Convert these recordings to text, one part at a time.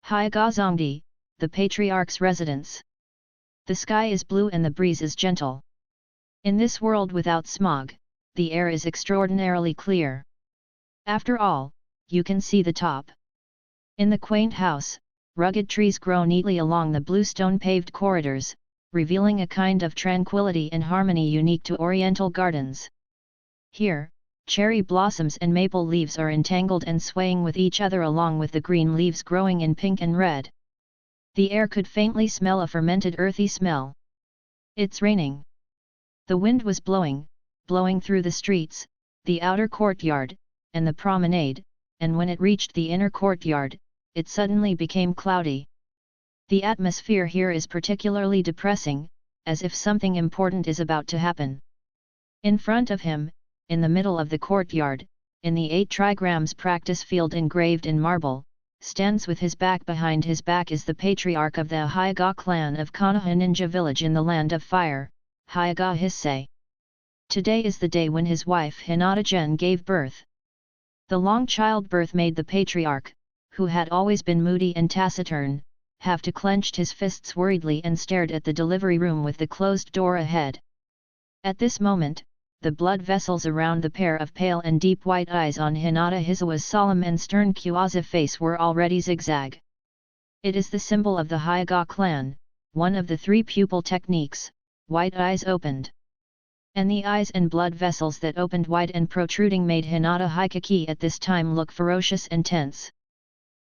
Hyagazongdi, the patriarch's residence. The sky is blue and the breeze is gentle. In this world without smog, the air is extraordinarily clear. After all, you can see the top. In the quaint house, rugged trees grow neatly along the blue stone-paved corridors, revealing a kind of tranquility and harmony unique to Oriental gardens. Here, cherry blossoms and maple leaves are entangled and swaying with each other along with the green leaves growing in pink and red. The air could faintly smell a fermented earthy smell. It's raining. The wind was blowing through the streets, the outer courtyard, and the promenade, and when it reached the inner courtyard, it suddenly became cloudy. The atmosphere here is particularly depressing, as if something important is about to happen. In front of him, in the middle of the courtyard, in the 8 trigrams practice field engraved in marble, stands with his back behind his back is the patriarch of the Hyaga clan of Konoha Ninja village in the Land of Fire, Hyaga Hisei. Today is the day when his wife Hinata Gen gave birth. The long childbirth made the patriarch, who had always been moody and taciturn, have to clenched his fists worriedly and stared at the delivery room with the closed door ahead. At this moment, the blood vessels around the pair of pale and deep white eyes on Hinata Hisawa's solemn and stern Kuaza face were already zigzag. It is the symbol of the Hyaga clan, one of the 3 pupil techniques, white eyes opened. And the eyes and blood vessels that opened wide and protruding made Hinata Hikaki at this time look ferocious and tense.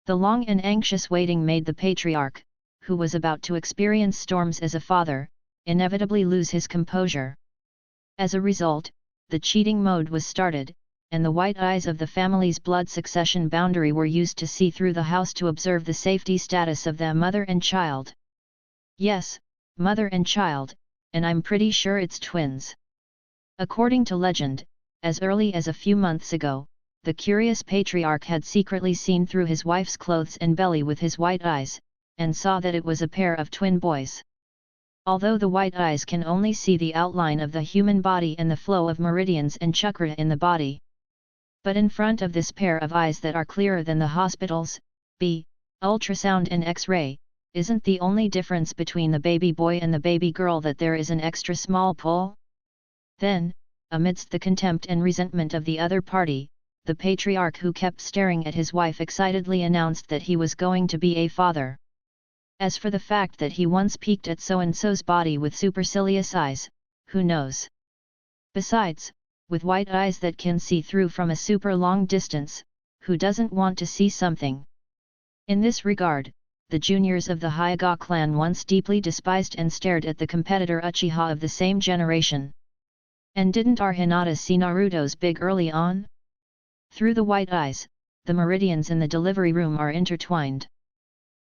The long and anxious waiting made the patriarch, who was about to experience storms as a father, inevitably lose his composure. As a result, the cheating mode was started, and the white eyes of the family's blood succession boundary were used to see through the house to observe the safety status of the mother and child. Yes, mother and child, and I'm pretty sure it's twins. According to legend, as early as a few months ago, the curious patriarch had secretly seen through his wife's clothes and belly with his white eyes, and saw that it was a pair of twin boys. Although the white eyes can only see the outline of the human body and the flow of meridians and chakra in the body. But in front of this pair of eyes that are clearer than the hospital's, ultrasound and X-ray, isn't the only difference between the baby boy and the baby girl that there is an extra small pull? Then, amidst the contempt and resentment of the other party, the patriarch who kept staring at his wife excitedly announced that he was going to be a father. As for the fact that he once peeked at so-and-so's body with supercilious eyes, who knows? Besides, with white eyes that can see through from a super long distance, who doesn't want to see something? In this regard, the juniors of the Hyaga clan once deeply despised and stared at the competitor Uchiha of the same generation. And didn't our Hinata see Naruto's big early on? Through the white eyes, the meridians in the delivery room are intertwined.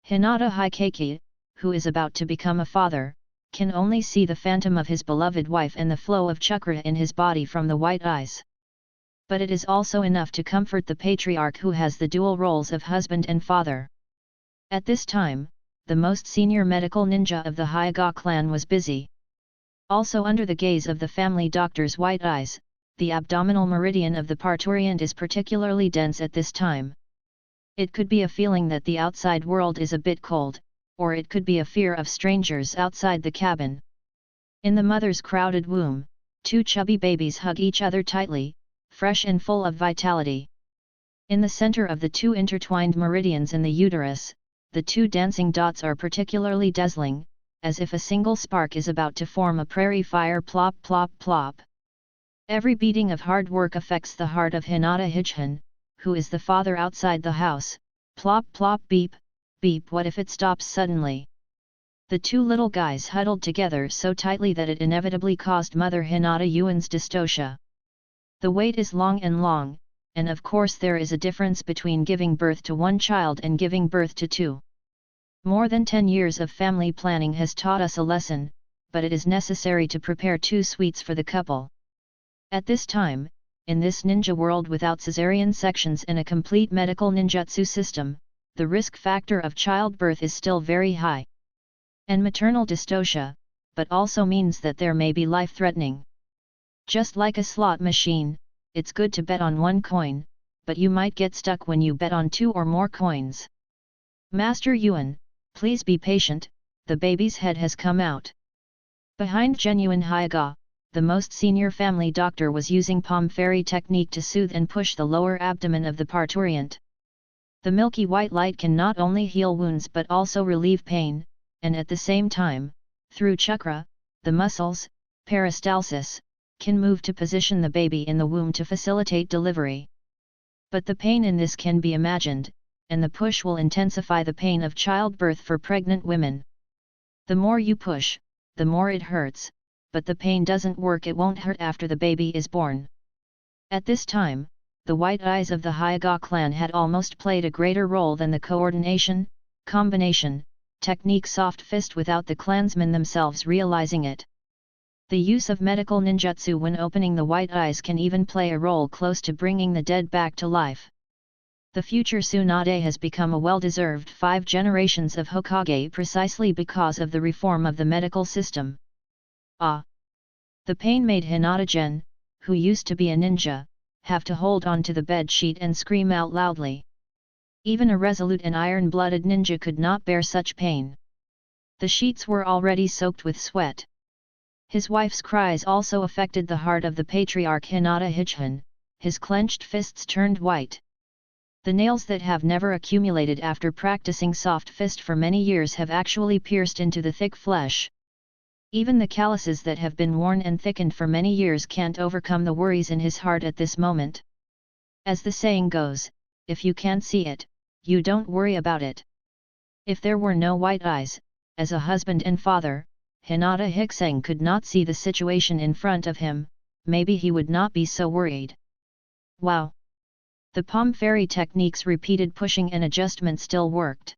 Hinata Hikaki, who is about to become a father, can only see the phantom of his beloved wife and the flow of chakra in his body from the white eyes. But it is also enough to comfort the patriarch who has the dual roles of husband and father. At this time, the most senior medical ninja of the Hyaga clan was busy. Also under the gaze of the family doctor's white eyes, the abdominal meridian of the parturient is particularly dense at this time. It could be a feeling that the outside world is a bit cold, or it could be a fear of strangers outside the cabin. In the mother's crowded womb, 2 chubby babies hug each other tightly, fresh and full of vitality. In the center of the 2 intertwined meridians in the uterus, the 2 dancing dots are particularly dazzling, as if a single spark is about to form a prairie fire. Plop plop plop. Every beating of hard work affects the heart of Hinata Hijhan, who is the father outside the house. Plop plop beep, beep. What if it stops suddenly? The 2 little guys huddled together so tightly that it inevitably caused Mother Hinata Yuan's dystocia. The wait is long, and of course there is a difference between giving birth to 1 child and giving birth to 2. More than 10 years of family planning has taught us a lesson, but it is necessary to prepare 2 sweets for the couple. At this time, in this ninja world without caesarean sections and a complete medical ninjutsu system, the risk factor of childbirth is still very high. And maternal dystocia, but also means that there may be life-threatening. Just like a slot machine, it's good to bet on 1 coin, but you might get stuck when you bet on 2 or more coins. Master Yuan, please be patient, the baby's head has come out. Behind genuine Hyaga, the most senior family doctor was using palm fairy technique to soothe and push the lower abdomen of the parturiente. The milky white light can not only heal wounds but also relieve pain, and at the same time, through chakra, the muscles, peristalsis, can move to position the baby in the womb to facilitate delivery. But the pain in this can be imagined, and the push will intensify the pain of childbirth for pregnant women. The more you push, the more it hurts, but the pain doesn't work, it won't hurt after the baby is born. At this time, the white eyes of the Hyaga clan had almost played a greater role than the coordination, combination, technique soft fist without the clansmen themselves realizing it. The use of medical ninjutsu when opening the white eyes can even play a role close to bringing the dead back to life. The future Tsunade has become a well-deserved 5 generations of Hokage precisely because of the reform of the medical system. Ah! The pain made Hinata-gen, who used to be a ninja, have to hold on to the bed sheet and scream out loudly. Even a resolute and iron-blooded ninja could not bear such pain. The sheets were already soaked with sweat. His wife's cries also affected the heart of the patriarch Hinata Hichun, his clenched fists turned white. The nails that have never accumulated after practicing soft fist for many years have actually pierced into the thick flesh. Even the calluses that have been worn and thickened for many years can't overcome the worries in his heart at this moment. As the saying goes, if you can't see it, you don't worry about it. If there were no white eyes, as a husband and father, Hinata Hikseng could not see the situation in front of him, maybe he would not be so worried. Wow! The palm fairy technique's repeated pushing and adjustment still worked.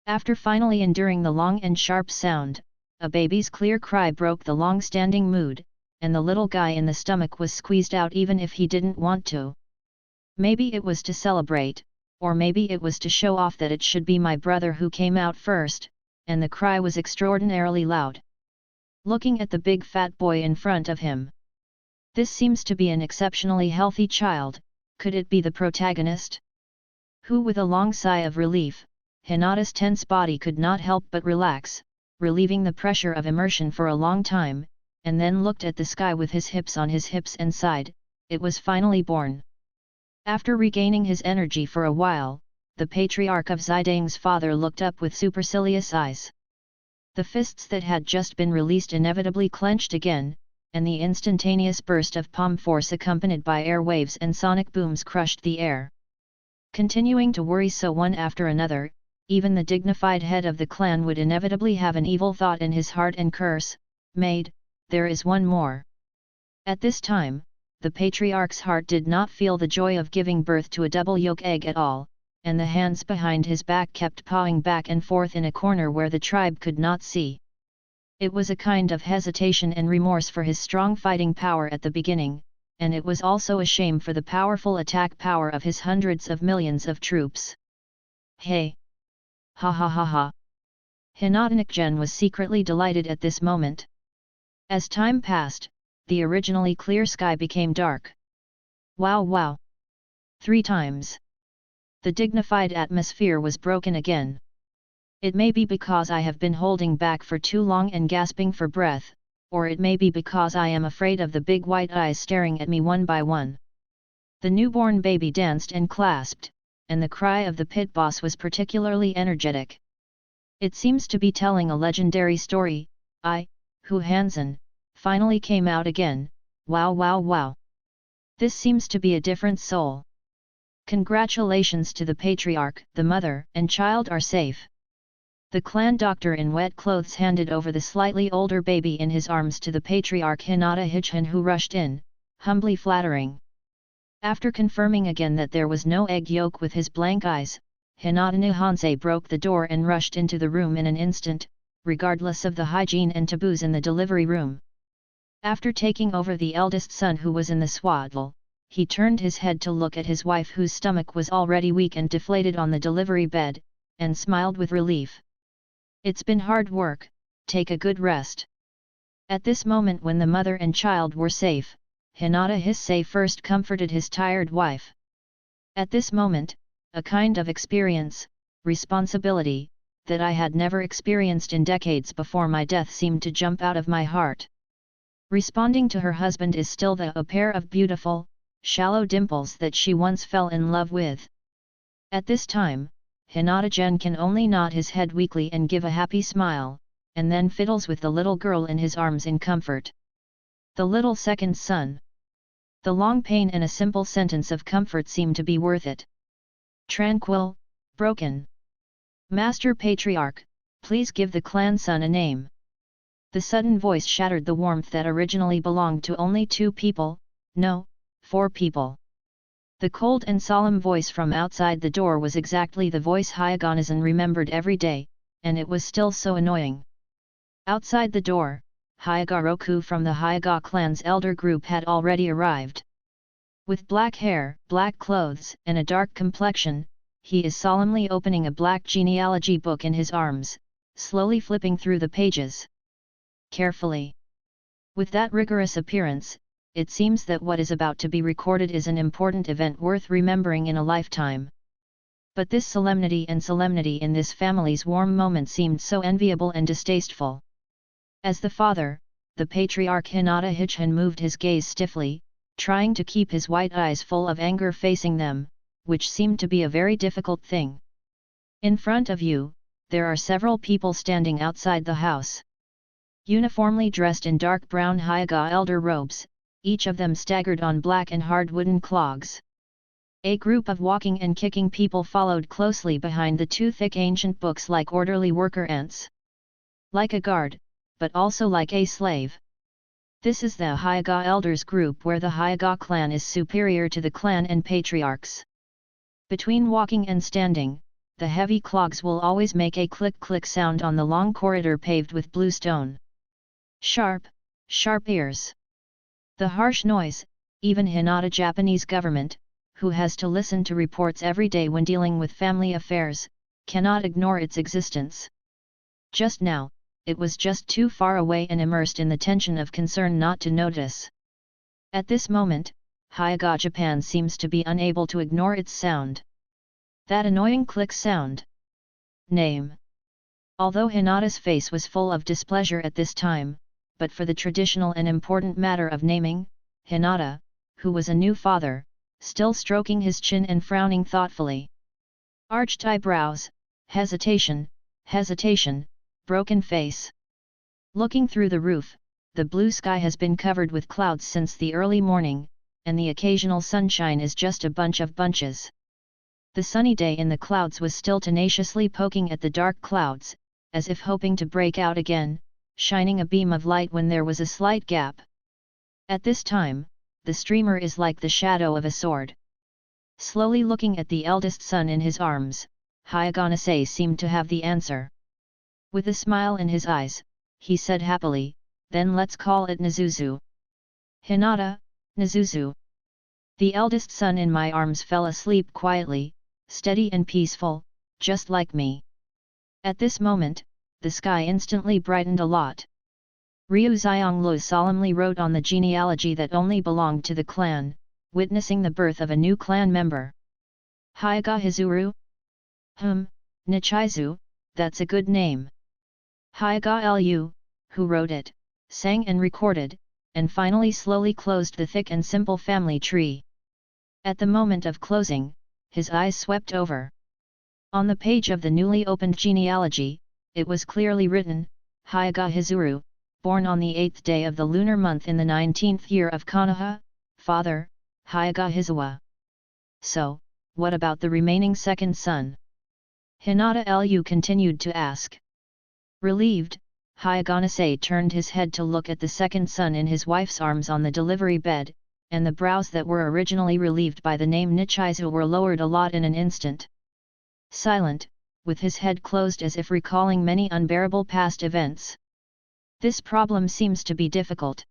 After finally enduring the long and sharp sound, a baby's clear cry broke the long-standing mood, and the little guy in the stomach was squeezed out even if he didn't want to. Maybe it was to celebrate, or maybe it was to show off that it should be my brother who came out first, and the cry was extraordinarily loud. Looking at the big fat boy in front of him. This seems to be an exceptionally healthy child. Could it be the protagonist? Who, with a long sigh of relief, Hinata's tense body could not help but relax, relieving the pressure of immersion for a long time, and then looked at the sky with his hips on his hips and sighed, it was finally born. After regaining his energy for a while, the patriarch of Zidang's father looked up with supercilious eyes. The fists that had just been released inevitably clenched again, and the instantaneous burst of palm force accompanied by air waves and sonic booms crushed the air. Continuing to worry so one after another, even the dignified head of the clan would inevitably have an evil thought in his heart and curse, "Maid, there is one more." At this time, the patriarch's heart did not feel the joy of giving birth to a double yolk egg at all, and the hands behind his back kept pawing back and forth in a corner where the tribe could not see. It was a kind of hesitation and remorse for his strong fighting power at the beginning, and it was also a shame for the powerful attack power of his hundreds of millions of troops. Hey! Ha ha ha ha! Hinata-gen was secretly delighted at this moment. As time passed, the originally clear sky became dark. Wow wow! 3 times. The dignified atmosphere was broken again. It may be because I have been holding back for too long and gasping for breath, or it may be because I am afraid of the big white eyes staring at me one by one. The newborn baby danced and clasped, and the cry of the pit boss was particularly energetic. It seems to be telling a legendary story. Hu Hansen, finally came out again, wow wow wow. This seems to be a different soul. Congratulations to the patriarch, the mother and child are safe. The clan doctor in wet clothes handed over the slightly older baby in his arms to the patriarch Hinata Hichun, who rushed in, humbly flattering. After confirming again that there was no egg yolk with his blank eyes, Hinata Nihonsei broke the door and rushed into the room in an instant, regardless of the hygiene and taboos in the delivery room. After taking over the eldest son who was in the swaddle, he turned his head to look at his wife whose stomach was already weak and deflated on the delivery bed, and smiled with relief. It's been hard work, take a good rest. At this moment when the mother and child were safe, Hinata Hissei first comforted his tired wife. At this moment, a kind of experience, responsibility, that I had never experienced in decades before my death seemed to jump out of my heart. Responding to her husband is still a pair of beautiful, shallow dimples that she once fell in love with. At this time, Hinata-gen can only nod his head weakly and give a happy smile, and then fiddles with the little girl in his arms in comfort. The little second son. The long pain and a simple sentence of comfort seem to be worth it. Tranquil, broken. Master Patriarch, please give the clan son a name. The sudden voice shattered the warmth that originally belonged to only 2 people, no, 4 people. The cold and solemn voice from outside the door was exactly the voice Hyaganazan remembered every day, and it was still so annoying. Outside the door, Hyagaroku from the Hyaga clan's elder group had already arrived. With black hair, black clothes, and a dark complexion, he is solemnly opening a black genealogy book in his arms, slowly flipping through the pages. Carefully. With that rigorous appearance, it seems that what is about to be recorded is an important event worth remembering in a lifetime. But this solemnity in this family's warm moment seemed so enviable and distasteful. As the father, the patriarch Hinata Hichhan moved his gaze stiffly, trying to keep his white eyes full of anger facing them, which seemed to be a very difficult thing. In front of you, there are several people standing outside the house. Uniformly dressed in dark brown Hyaga elder robes, each of them staggered on black and hard wooden clogs. A group of walking and kicking people followed closely behind the 2 thick ancient books like orderly worker ants. Like a guard, but also like a slave. This is the Hyaga elders group where the Hyaga clan is superior to the clan and patriarchs. Between walking and standing, the heavy clogs will always make a click-click sound on the long corridor paved with blue stone. Sharp, sharp ears. The harsh noise, even Hinata Japanese government, who has to listen to reports every day when dealing with family affairs, cannot ignore its existence. Just now, it was just too far away and immersed in the tension of concern not to notice. At this moment, Hyaga Japan seems to be unable to ignore its sound. That annoying click sound. Name. Although Hinata's face was full of displeasure at this time, but for the traditional and important matter of naming, Hinata, who was a new father, still stroking his chin and frowning thoughtfully. Arched eyebrows, hesitation, broken face. Looking through the roof, the blue sky has been covered with clouds since the early morning, and the occasional sunshine is just a bunch of bunches. The sunny day in the clouds was still tenaciously poking at the dark clouds, as if hoping to break out again, shining a beam of light when there was a slight gap. At this time, the streamer is like the shadow of a sword. Slowly looking at the eldest son in his arms, Hyaganase seemed to have the answer. With a smile in his eyes, he said happily, "Then let's call it Nazuzu." Hinata, Nazuzu. The eldest son in my arms fell asleep quietly, steady and peaceful, just like me. At this moment, the sky instantly brightened a lot. Ryu Xionglu solemnly wrote on the genealogy that only belonged to the clan, witnessing the birth of a new clan member. Hyaga Hizuru? Nichizu, that's a good name. Hyaga Lu, who wrote it, sang and recorded, and finally slowly closed the thick and simple family tree. At the moment of closing, his eyes swept over. On the page of the newly opened genealogy, it was clearly written, Hyaga Hizuru, born on the 8th day of the lunar month in the 19th year of Konoha, father, Hyaga Hizawa. So, what about the remaining second son? Hinata Lu continued to ask. Relieved, Hyaganase turned his head to look at the second son in his wife's arms on the delivery bed, and the brows that were originally relieved by the name Nichizu were lowered a lot in an instant. Silent, with his head closed as if recalling many unbearable past events. This problem seems to be difficult.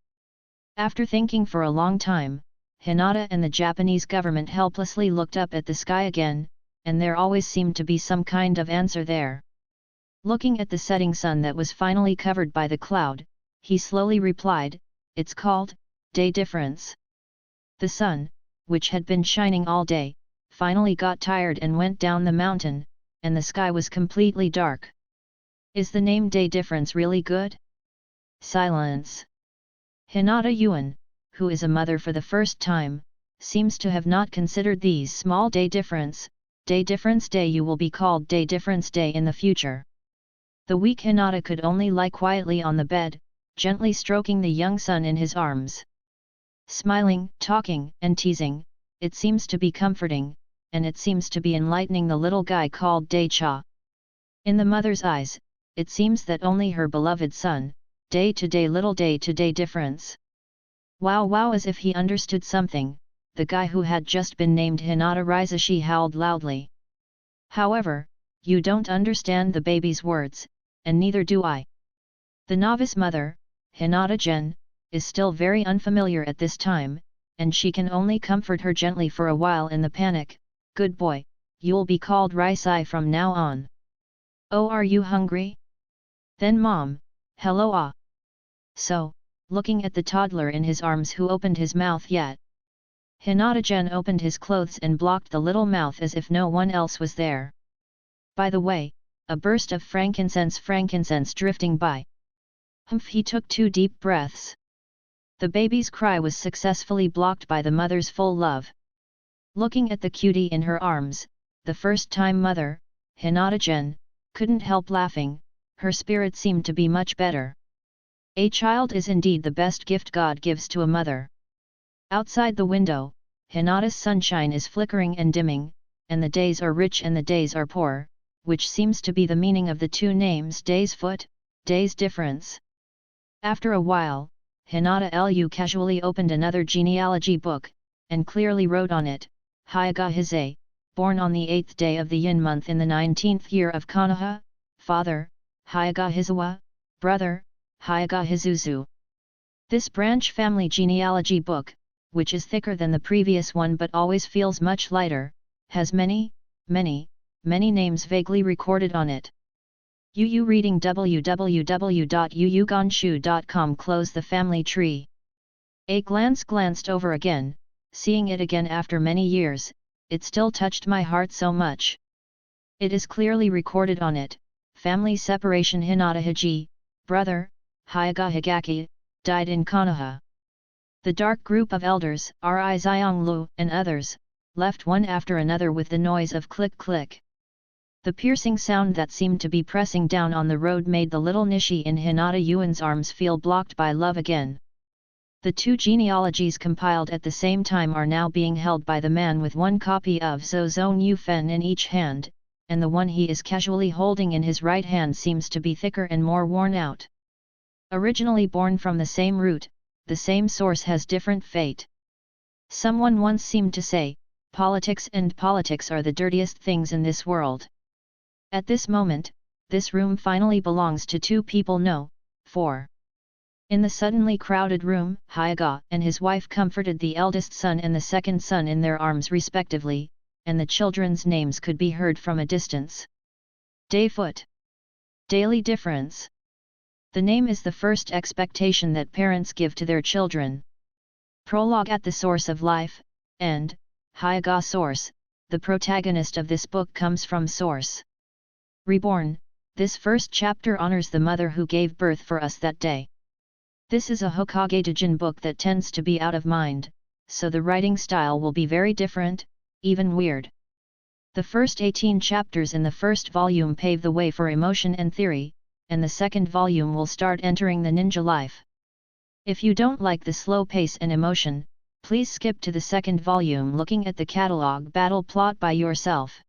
After thinking for a long time, Hinata and the Japanese government helplessly looked up at the sky again, and there always seemed to be some kind of answer there. Looking at the setting sun that was finally covered by the cloud, he slowly replied, "It's called day difference." The sun, which had been shining all day, finally got tired and went down the mountain, and the sky was completely dark. Is the name day difference really good? Silence. Hinata Yuan, who is a mother for the first time, seems to have not considered these small day difference day you will be called day difference day in the future. The weak Hinata could only lie quietly on the bed, gently stroking the young son in his arms. Smiling, talking, and teasing, it seems to be comforting, and it seems to be enlightening the little guy called Day-cha. In the mother's eyes, it seems that only her beloved son, day-to-day little day-to-day difference. Wow, as if he understood something, the guy who had just been named Hinata Rizashi howled loudly. However, you don't understand the baby's words, and neither do I. The novice mother, Hinata Gen, is still very unfamiliar at this time, and she can only comfort her gently for a while in the panic. Good boy, you'll be called Risai from now on. Oh, are you hungry? Then mom, hello ah. So, looking at the toddler in his arms who opened his mouth yet. Hinata Gen opened his clothes and blocked the little mouth as if no one else was there. By the way, a burst of frankincense drifting by. Humph, he took 2 deep breaths. The baby's cry was successfully blocked by the mother's full love. Looking at the cutie in her arms, the first-time mother, Hinata Gen, couldn't help laughing. Her spirit seemed to be much better. A child is indeed the best gift God gives to a mother. Outside the window, Hinata's sunshine is flickering and dimming, and the days are rich and the days are poor, which seems to be the meaning of the 2 names day's foot, day's difference. After a while, Hinata Lu casually opened another genealogy book, and clearly wrote on it, Hyaga Hise, born on the 8th day of the Yin month in the 19th year of Konoha, father, Hyaga Hizawa, brother, Hyaga Hizuzu. This branch family genealogy book, which is thicker than the previous one but always feels much lighter, has many names vaguely recorded on it. Yu reading www.yuyugonshu.com. Close the family tree. A glance glanced over again, seeing it again after many years, it still touched my heart so much. It is clearly recorded on it, family separation Hinata Hiji, brother, Hyaga Higaki, died in Konoha. The dark group of elders, Ri Xionglu and others, left one after another with the noise of click-click. The piercing sound that seemed to be pressing down on the road made the little Nishi in Hinata Yuan's arms feel blocked by love again. The 2 genealogies compiled at the same time are now being held by the man with 1 copy of Zhou Yu Fen in each hand, and the one he is casually holding in his right hand seems to be thicker and more worn out. Originally born from the same root, the same source has different fate. Someone once seemed to say, politics are the dirtiest things in this world. At this moment, this room finally belongs to 2 people, no, 4. In the suddenly crowded room, Hyaga and his wife comforted the eldest son and the second son in their arms respectively, and the children's names could be heard from a distance. Dayfoot. Daily difference. The name is the first expectation that parents give to their children. Prologue at the source of life, and, Hyaga source, the protagonist of this book comes from source. Reborn, this first chapter honors the mother who gave birth for us that day. This is a Hokage Dojin book that tends to be out of mind, so the writing style will be very different, even weird. The first 18 chapters in the first volume pave the way for emotion and theory, and the second volume will start entering the ninja life. If you don't like the slow pace and emotion, please skip to the second volume looking at the catalog battle plot by yourself.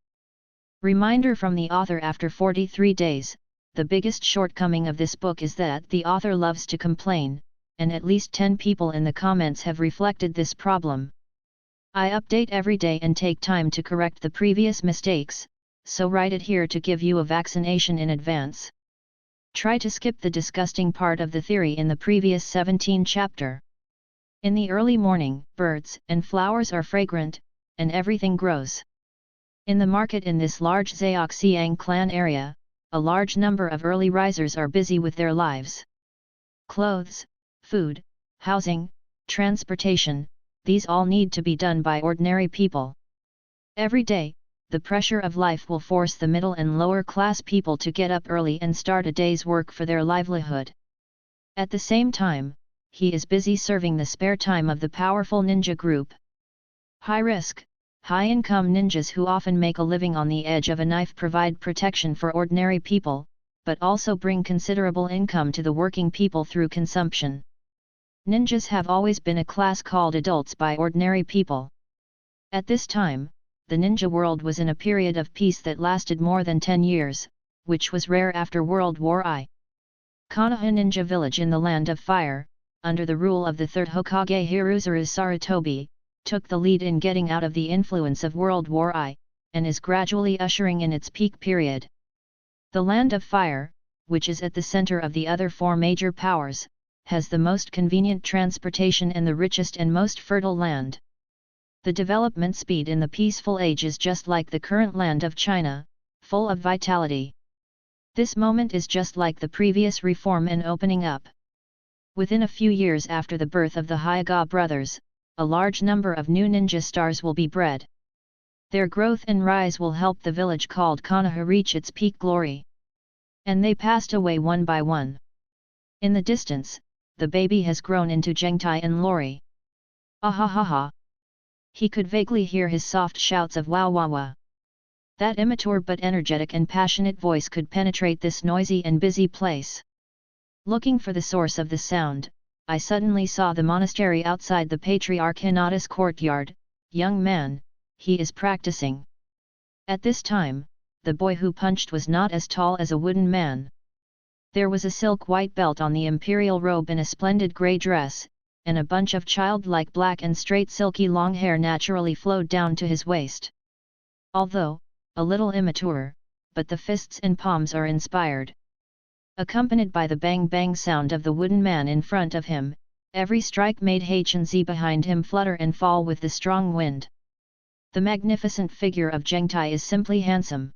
Reminder from the author: after 43 days, the biggest shortcoming of this book is that the author loves to complain, and at least 10 people in the comments have reflected this problem. I update every day and take time to correct the previous mistakes, so write it here to give you a vaccination in advance. Try to skip the disgusting part of the theory in the previous 17 chapter. In the early morning, birds and flowers are fragrant, and everything grows. In the market in this large Zheoxiang clan area, a large number of early risers are busy with their lives. Clothes, food, housing, transportation, these all need to be done by ordinary people. Every day, the pressure of life will force the middle and lower class people to get up early and start a day's work for their livelihood. At the same time, he is busy serving the spare time of the powerful ninja group. High-risk, high-income ninjas who often make a living on the edge of a knife provide protection for ordinary people, but also bring considerable income to the working people through consumption. Ninjas have always been a class called adults by ordinary people. At this time, the ninja world was in a period of peace that lasted more than 10 years, which was rare after World War I. Konoha Ninja Village in the Land of Fire, under the rule of the third Hokage Hiruzuru Sarutobi, took the lead in getting out of the influence of World War I, and is gradually ushering in its peak period. The Land of Fire, which is at the center of the other four major powers, has the most convenient transportation and the richest and most fertile land. The development speed in the peaceful age is just like the current land of China, full of vitality. This moment is just like the previous reform and opening up. Within a few years after the birth of the Hyuga brothers, a large number of new ninja stars will be bred. Their growth and rise will help the village called Konoha reach its peak glory. And they passed away one by one. In the distance, the baby has grown into Gengtai and Lori. Ahahaha! He could vaguely hear his soft shouts of wow wow wow. That immature but energetic and passionate voice could penetrate this noisy and busy place. Looking for the source of the sound, I suddenly saw the monastery outside the Patriarch Hinata's courtyard. Young man, he is practicing. At this time, the boy who punched was not as tall as a wooden man. There was a silk white belt on the imperial robe and a splendid grey dress, and a bunch of childlike black and straight silky long hair naturally flowed down to his waist. Although a little immature, but the fists and palms are inspired. Accompanied by the bang-bang sound of the wooden man in front of him, every strike made H and Z behind him flutter and fall with the strong wind. The magnificent figure of Gengtai is simply handsome.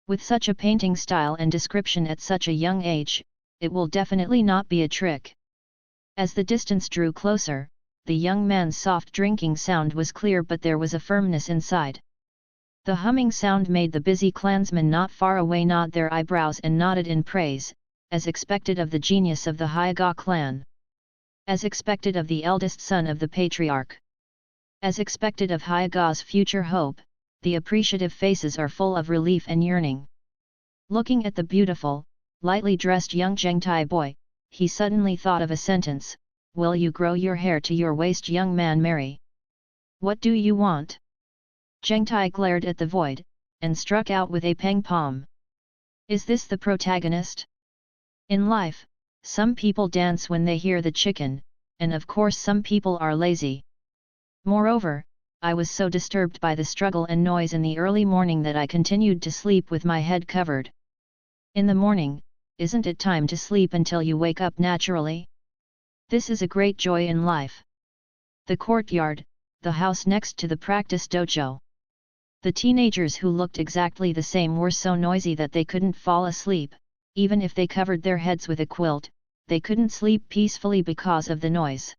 With such a painting style and description at such a young age, it will definitely not be a trick. As the distance drew closer, the young man's soft drinking sound was clear, but there was a firmness inside. The humming sound made the busy clansmen not far away nod their eyebrows and nodded in praise, as expected of the genius of the Hyuga clan. As expected of the eldest son of the patriarch. As expected of Hyuga's future hope, the appreciative faces are full of relief and yearning. Looking at the beautiful, lightly dressed young Gengtai boy, he suddenly thought of a sentence: "Will you grow your hair to your waist, young man? Marry. What do you want?" Gengtai glared at the void, and struck out with a peng palm. Is this the protagonist? In life, some people dance when they hear the chicken, and of course some people are lazy. Moreover, I was so disturbed by the struggle and noise in the early morning that I continued to sleep with my head covered. In the morning, isn't it time to sleep until you wake up naturally? This is a great joy in life. The courtyard, the house next to the practice dojo. The teenagers who looked exactly the same were so noisy that they couldn't fall asleep. Even if they covered their heads with a quilt, they couldn't sleep peacefully because of the noise.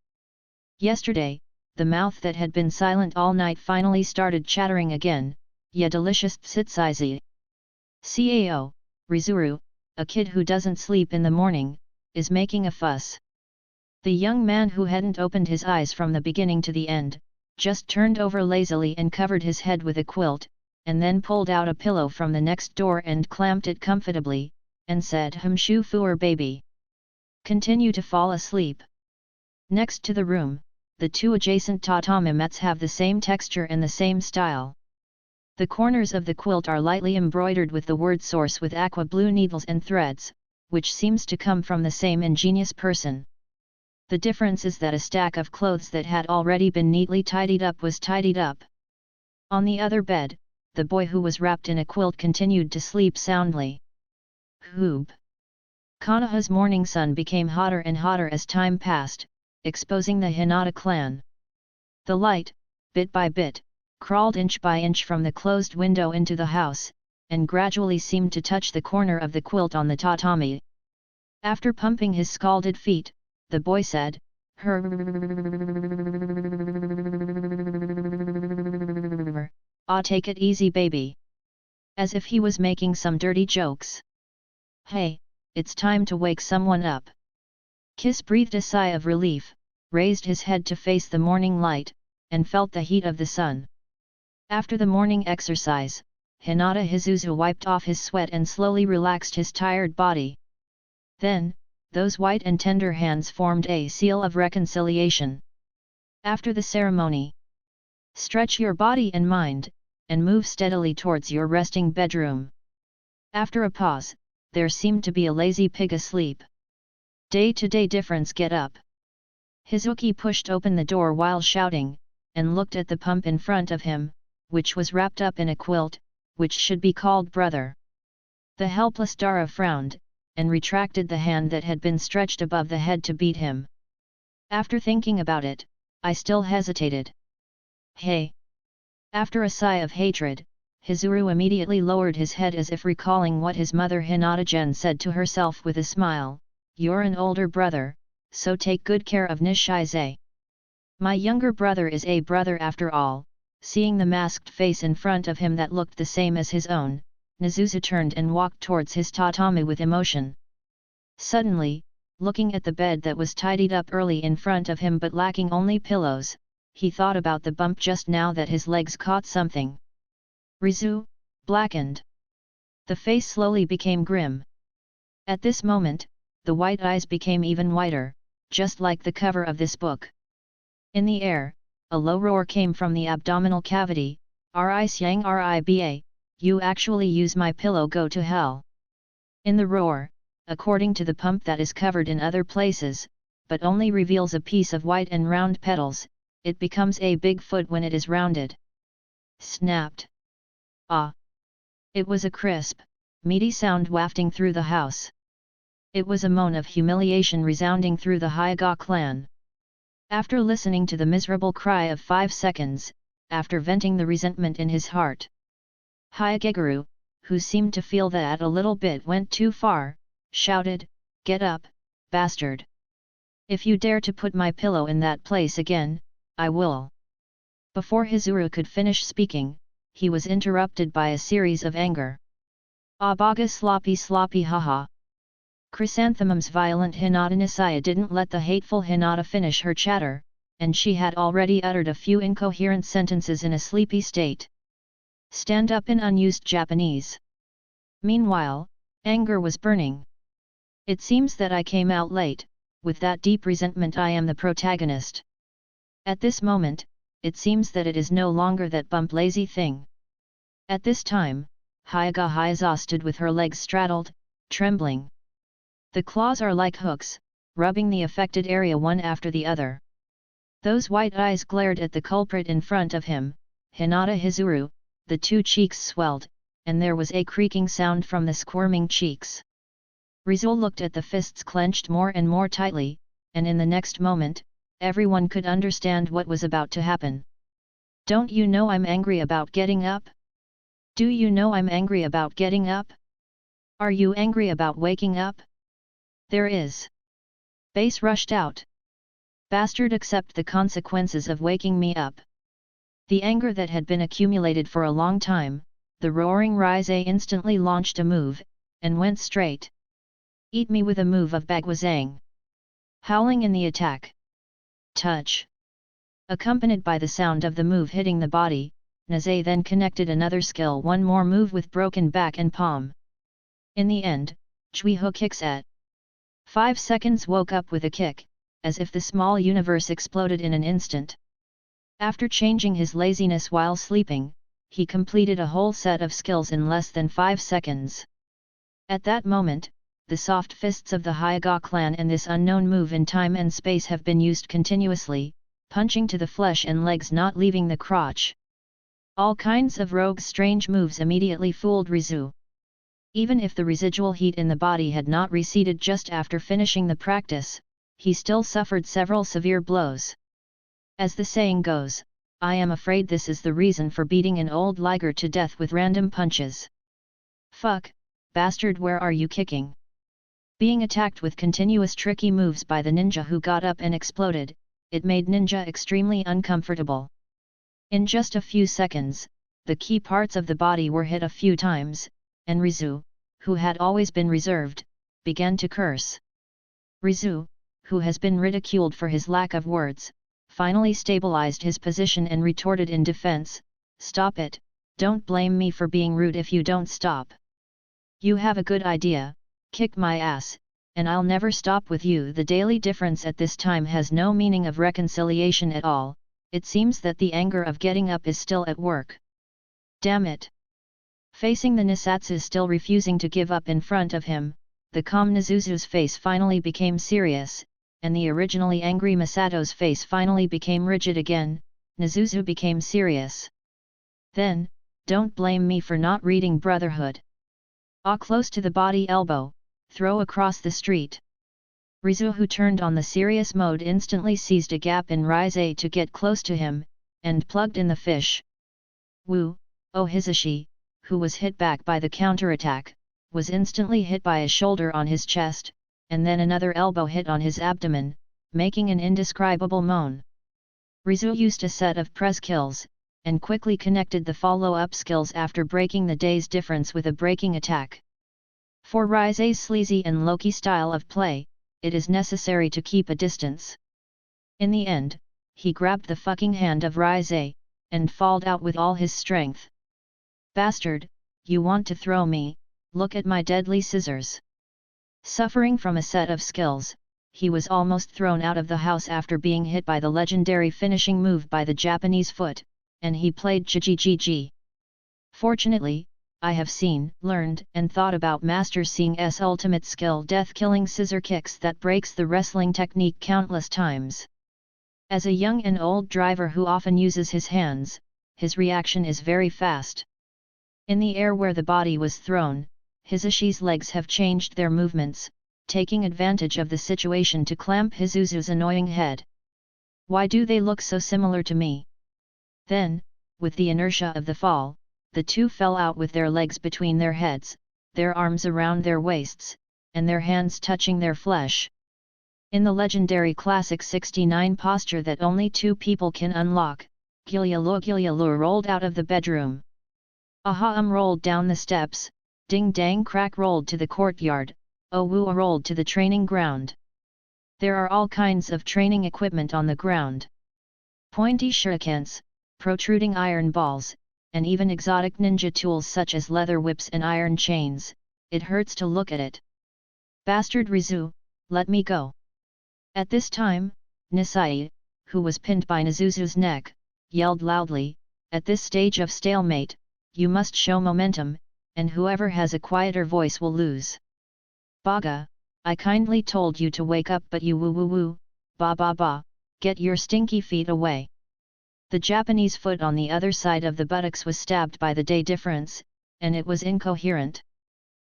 Yesterday, the mouth that had been silent all night finally started chattering again. "Ya delicious tsitsaizi." Cao, Rizuru, a kid who doesn't sleep in the morning, is making a fuss. The young man who hadn't opened his eyes from the beginning to the end, just turned over lazily and covered his head with a quilt, and then pulled out a pillow from the next door and clamped it comfortably, and said, "Shu fuer baby. Continue to fall asleep." Next to the room, the two adjacent tatami mats have the same texture and the same style. The corners of the quilt are lightly embroidered with the word source with aqua blue needles and threads, which seems to come from the same ingenious person. The difference is that a stack of clothes that had already been neatly tidied up was tidied up. On the other bed, the boy who was wrapped in a quilt continued to sleep soundly. Hoob. Konoha's morning sun became hotter and hotter as time passed, exposing the Hinata clan. The light, bit by bit, crawled inch by inch from the closed window into the house, and gradually seemed to touch the corner of the quilt on the tatami. After pumping his scalded feet, the boy said, "Her." "Ah, take it easy baby." As if he was making some dirty jokes. "Hey, it's time to wake someone up." Kiss breathed a sigh of relief, raised his head to face the morning light, and felt the heat of the sun. After the morning exercise, Hinata Hizuzu wiped off his sweat and slowly relaxed his tired body. Then, those white and tender hands formed a seal of reconciliation. After the ceremony, stretch your body and mind, and move steadily towards your resting bedroom. After a pause, there seemed to be a lazy pig asleep. Day-to-day difference, get up. Hizuki pushed open the door while shouting, and looked at the pump in front of him, which was wrapped up in a quilt, which should be called brother. The helpless Dara frowned, and retracted the hand that had been stretched above the head to beat him. After thinking about it, I still hesitated. Hey! After a sigh of hatred, Hizuru immediately lowered his head as if recalling what his mother Hinata-gen said to herself with a smile, "You're an older brother, so take good care of Nishizai. My younger brother is a brother after all." Seeing the masked face in front of him that looked the same as his own, Nizuzu turned and walked towards his tatami with emotion. Suddenly, looking at the bed that was tidied up early in front of him but lacking only pillows, he thought about the bump just now that his legs caught something. Rizu, blackened. The face slowly became grim. At this moment, the white eyes became even whiter, just like the cover of this book. In the air, a low roar came from the abdominal cavity. "Ri Siang Riba, you actually use my pillow, go to hell." In the roar, according to the pump that is covered in other places, but only reveals a piece of white and round petals, it becomes a big foot when it is rounded. Snapped. Ah! It was a crisp, meaty sound wafting through the house. It was a moan of humiliation resounding through the Hyuga clan. After listening to the miserable cry of 5 seconds, after venting the resentment in his heart, Hyugaru, who seemed to feel that a little bit went too far, shouted, "Get up, bastard! If you dare to put my pillow in that place again, I will." Before Hizuru could finish speaking, he was interrupted by a series of anger. "Abaga sloppy haha." Chrysanthemum's violent Hinata Nisaya didn't let the hateful Hinata finish her chatter, and she had already uttered a few incoherent sentences in a sleepy state. Stand up in unused Japanese. Meanwhile, anger was burning. It seems that I came out late, with that deep resentment I am the protagonist. At this moment, it seems that it is no longer that bump lazy thing. At this time, Hyuga Hyuza stood with her legs straddled, trembling. The claws are like hooks, rubbing the affected area one after the other. Those white eyes glared at the culprit in front of him, Hinata Hizuru. The two cheeks swelled, and there was a creaking sound from the squirming cheeks. Rizul looked at the fists clenched more and more tightly, and in the next moment, everyone could understand what was about to happen. "Don't you know I'm angry about getting up? Do you know I'm angry about getting up? Are you angry about waking up? There is." Base rushed out. "Bastard, accept the consequences of waking me up." The anger that had been accumulated for a long time, the roaring Rise instantly launched a move, and went straight. "Eat me" with a move of Bagwazang. Howling in the attack. Touch. Accompanied by the sound of the move hitting the body, Nazai then connected another skill, one more move with broken back and palm. In the end, Juiho kicks at 5 seconds woke up with a kick, as if the small universe exploded in an instant. After changing his laziness while sleeping, he completed a whole set of skills in less than 5 seconds. At that moment, the soft fists of the Hyuga clan and this unknown move in time and space have been used continuously, punching to the flesh and legs not leaving the crotch. All kinds of rogue strange moves immediately fooled Rizu. Even if the residual heat in the body had not receded just after finishing the practice, he still suffered several severe blows. As the saying goes, I am afraid this is the reason for beating an old liger to death with random punches. "Fuck, bastard, where are you kicking?" Being attacked with continuous tricky moves by the ninja who got up and exploded, it made ninja extremely uncomfortable. In just a few seconds, the key parts of the body were hit a few times, and Rizu, who had always been reserved, began to curse. Rizu, who has been ridiculed for his lack of words, finally stabilized his position and retorted in defense, "Stop it, don't blame me for being rude if you don't stop. You have a good idea, kick my ass, and I'll never stop with you." The daily difference at this time has no meaning of reconciliation at all. It seems that the anger of getting up is still at work. Damn it! Facing the Nisatsu still refusing to give up in front of him, the calm Nizuzu's face finally became serious, and the originally angry Misato's face finally became rigid again. Nizuzu became serious. Then, "Don't blame me for not reading Brotherhood. Ah, close to the body elbow, throw across the street." Rizu, who turned on the serious mode, instantly seized a gap in Rise to get close to him, and plugged in the fish. Wu, oh Hisashi, who was hit back by the counterattack, was instantly hit by a shoulder on his chest, and then another elbow hit on his abdomen, making an indescribable moan. Rizu used a set of press kills, and quickly connected the follow-up skills after breaking the day's difference with a breaking attack. For Rise's sleazy and low-key style of play, it is necessary to keep a distance. In the end, he grabbed the fucking hand of Rise, and falled out with all his strength. "Bastard, you want to throw me? Look at my deadly scissors." Suffering from a set of skills, he was almost thrown out of the house after being hit by the legendary finishing move by the Japanese foot, and he played GGGG. Fortunately, I have seen, learned and thought about Master Sing's ultimate skill, death-killing scissor kicks, that breaks the wrestling technique countless times. As a young and old driver who often uses his hands, his reaction is very fast. In the air where the body was thrown, Hisashi's legs have changed their movements, taking advantage of the situation to clamp Hizuzu's annoying head. Why do they look so similar to me? Then, with the inertia of the fall, the two fell out with their legs between their heads, their arms around their waists, and their hands touching their flesh. In the legendary classic 69 posture that only two people can unlock, Gilyalu rolled out of the bedroom. Aha rolled down the steps, Ding Dang Crack rolled to the courtyard, Owu rolled to the training ground. There are all kinds of training equipment on the ground. Pointy shurikens, protruding iron balls, and even exotic ninja tools such as leather whips and iron chains. It hurts to look at it. "Bastard Rizu, let me go." At this time, Nisai, who was pinned by Nizuzu's neck, yelled loudly, "At this stage of stalemate, you must show momentum, and whoever has a quieter voice will lose." "Baga, I kindly told you to wake up, but you woo, ba ba ba, get your stinky feet away." The Japanese foot on the other side of the buttocks was stabbed by the day difference, and it was incoherent.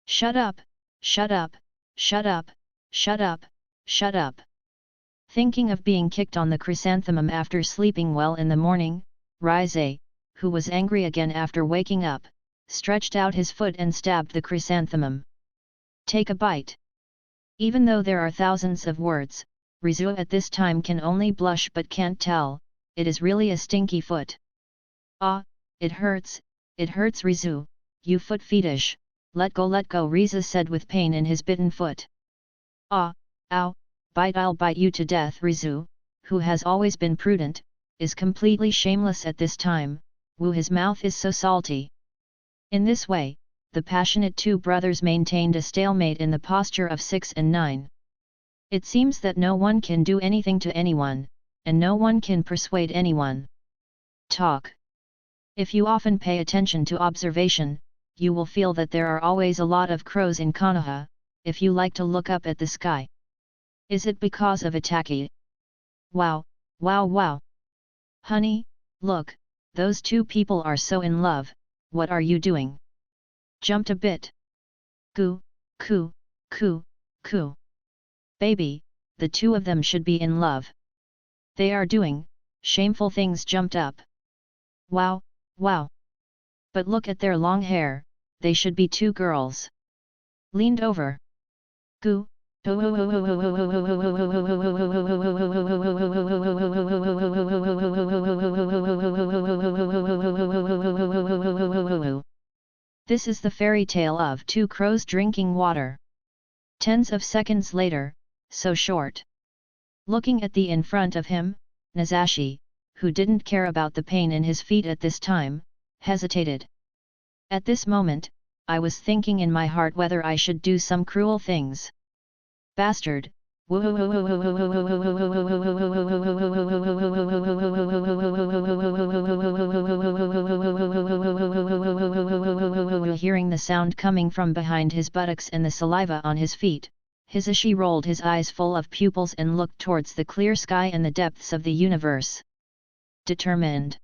"Shut up, shut up, shut up, shut up, shut up." Thinking of being kicked on the chrysanthemum after sleeping well in the morning, Rise, who was angry again after waking up, stretched out his foot and stabbed the chrysanthemum. "Take a bite." Even though there are thousands of words, Rizu at this time can only blush but can't tell, it is really a stinky foot. "Ah, it hurts Rizu, you foot fetish, let go, Riza said with pain in his bitten foot. "Ah, ow, bite, I'll bite you to death." Rizu, who has always been prudent, is completely shameless at this time. Woo, his mouth is so salty. In this way, the passionate two brothers maintained a stalemate in the posture of 6 and 9. It seems that no one can do anything to anyone, and no one can persuade anyone. Talk. If you often pay attention to observation, you will feel that there are always a lot of crows in Konoha, if you like to look up at the sky. Is it because of Itaki? Wow, wow, wow. Honey, look, those two people are so in love, what are you doing? Jumped a bit. Goo, coo, coo, coo. Baby, the two of them should be in love. They are doing shameful things. Jumped up. Wow, wow. But look at their long hair, they should be two girls. Leaned over. Goo, This is the fairy tale of two crows drinking water. Tens of seconds later, so short. Looking at the in front of him, Nazashi, who didn't care about the pain in his feet at this time, hesitated. At this moment, I was thinking in my heart whether I should do some cruel things. Bastard! Hearing the sound coming from behind his buttocks and the saliva on his feet, Hisashi rolled his eyes full of pupils and looked towards the clear sky and the depths of the universe. Determined.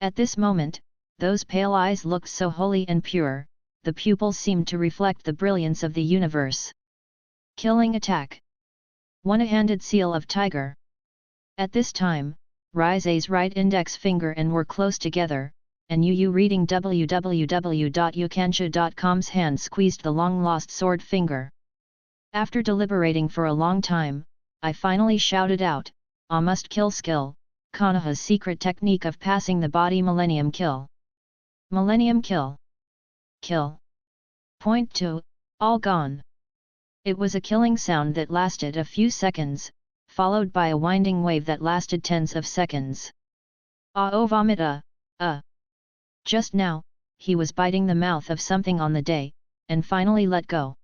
At this moment, those pale eyes looked so holy and pure, the pupils seemed to reflect the brilliance of the universe. Killing attack. One-handed seal of tiger. At this time, Rise's right index finger and were close together, and Yu reading www.yukansha.com's hand squeezed the long-lost sword finger. After deliberating for a long time, I finally shouted out, "Ah, must kill skill, Konoha's secret technique of passing the body Millennium Kill. Millennium Kill. Kill. Point 2, all gone." It was a killing sound that lasted a few seconds, followed by a winding wave that lasted tens of seconds. Oh vomit Just now, he was biting the mouth of something on the day, and finally let go.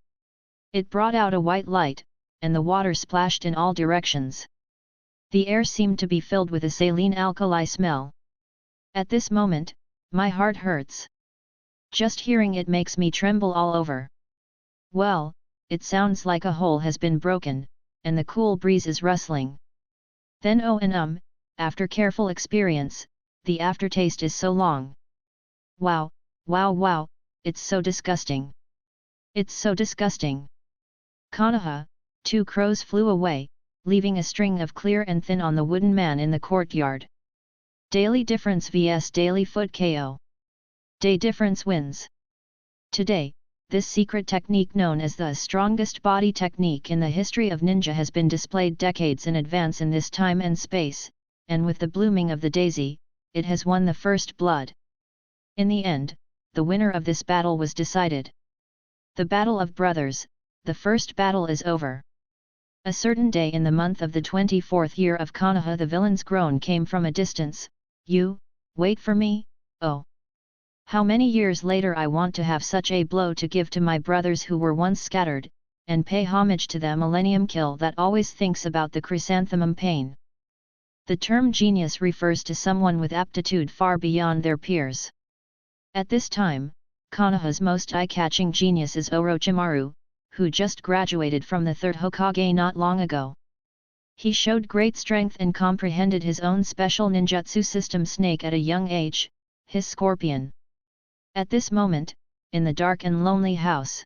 It brought out a white light, and the water splashed in all directions. The air seemed to be filled with a saline alkali smell. At this moment, my heart hurts. Just hearing it makes me tremble all over. Well, it sounds like a hole has been broken, and the cool breeze is rustling. Then after careful experience, the aftertaste is so long. Wow, it's so disgusting. It's so disgusting. Konoha, two crows flew away, leaving a string of clear and thin on the wooden man in the courtyard. Daily difference vs daily foot KO. Day difference wins. Today, this secret technique known as the strongest body technique in the history of ninja has been displayed decades in advance in this time and space, and with the blooming of the daisy, it has won the first blood. In the end, the winner of this battle was decided. The battle of brothers, the first battle is over. A certain day in the month of the 24th year of Konoha, the villain's groan came from a distance. "You, wait for me, oh! How many years later I want to have such a blow to give to my brothers who were once scattered, and pay homage to the Millennium Kill that always thinks about the chrysanthemum pain." The term genius refers to someone with aptitude far beyond their peers. At this time, Konoha's most eye-catching genius is Orochimaru, who just graduated from the 3rd Hokage not long ago. He showed great strength and comprehended his own special ninjutsu system snake at a young age, his scorpion. At this moment, in the dark and lonely house,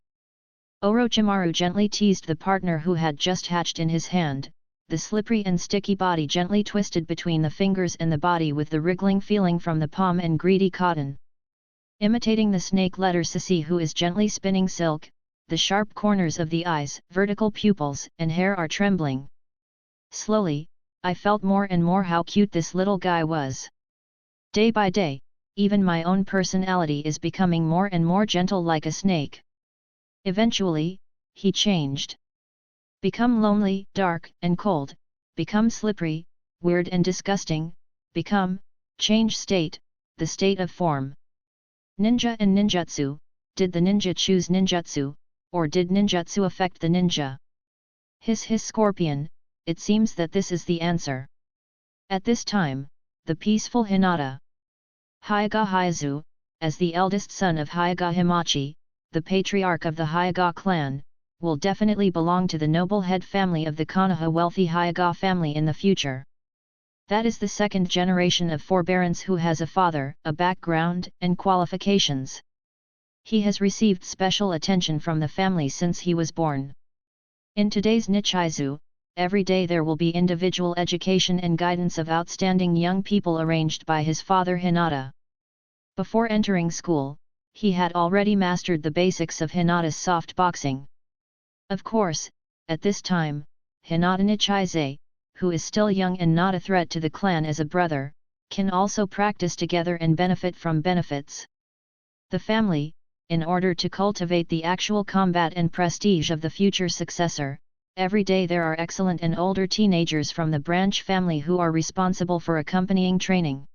Orochimaru gently teased the partner who had just hatched in his hand, the slippery and sticky body gently twisted between the fingers and the body with the wriggling feeling from the palm and greedy cotton. Imitating the snake letter Sissy who is gently spinning silk, the sharp corners of the eyes, vertical pupils and hair are trembling. Slowly, I felt more and more how cute this little guy was. Day by day, even my own personality is becoming more and more gentle like a snake. Eventually, he changed. Become lonely, dark and cold, become slippery, weird and disgusting, become, change state, the state of form. Ninja and ninjutsu, did the ninja choose ninjutsu, or did ninjutsu affect the ninja? Hiss scorpion, it seems that this is the answer. At this time, the peaceful Hinata Hyuga Hyazu, as the eldest son of Hyuga Himachi, the patriarch of the Hyuga clan, will definitely belong to the noble head family of the Konoha wealthy Hyuga family in the future. That is the second generation of forbearance who has a father, a background, and qualifications. He has received special attention from the family since he was born. In today's Nichizu, every day there will be individual education and guidance of outstanding young people arranged by his father Hinata. Before entering school, he had already mastered the basics of Hinata's soft boxing. Of course, at this time, Hinata Nichize, who is still young and not a threat to the clan as a brother, can also practice together and benefit from benefits. The family, in order to cultivate the actual combat and prestige of the future successor, every day there are excellent and older teenagers from the branch family who are responsible for accompanying training.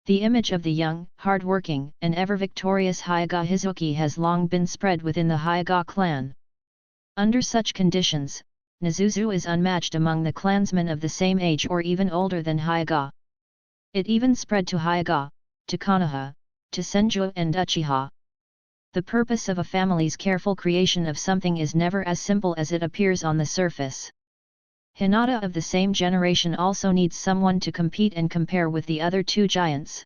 The image of the young, hard-working, and ever-victorious Hyuga Hizuki has long been spread within the Hyuga clan. Under such conditions, Nezuzu is unmatched among the clansmen of the same age or even older than Hyuga. It even spread to Hyuga, to Konoha, to Senju and Uchiha. The purpose of a family's careful creation of something is never as simple as it appears on the surface. Hinata of the same generation also needs someone to compete and compare with the other two giants.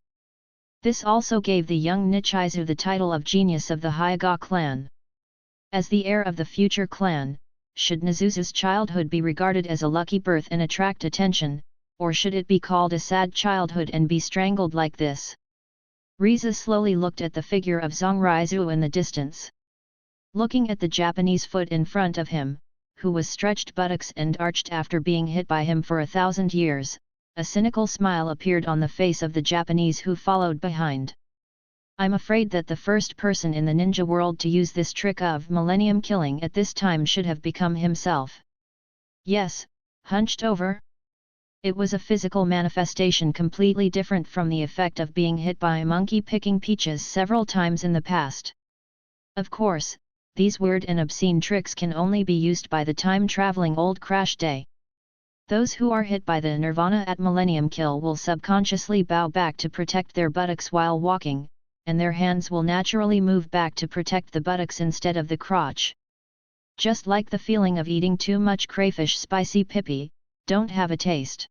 This also gave the young Nichizu the title of Genius of the Hyuga clan. As the heir of the future clan, should Nezuzu's childhood be regarded as a lucky birth and attract attention, or should it be called a sad childhood and be strangled like this? Riza slowly looked at the figure of Zongrizu in the distance. Looking at the Japanese foot in front of him, who was stretched buttocks and arched after being hit by him for 1,000 years, a cynical smile appeared on the face of the Japanese who followed behind. I'm afraid that the first person in the ninja world to use this trick of millennium killing at this time should have become himself. Yes, hunched over? It was a physical manifestation completely different from the effect of being hit by a monkey picking peaches several times in the past. Of course, these weird and obscene tricks can only be used by the time-traveling old Crash Day. Those who are hit by the nirvana at millennium kill will subconsciously bow back to protect their buttocks while walking, and their hands will naturally move back to protect the buttocks instead of the crotch. Just like the feeling of eating too much crayfish spicy pippy, don't have a taste.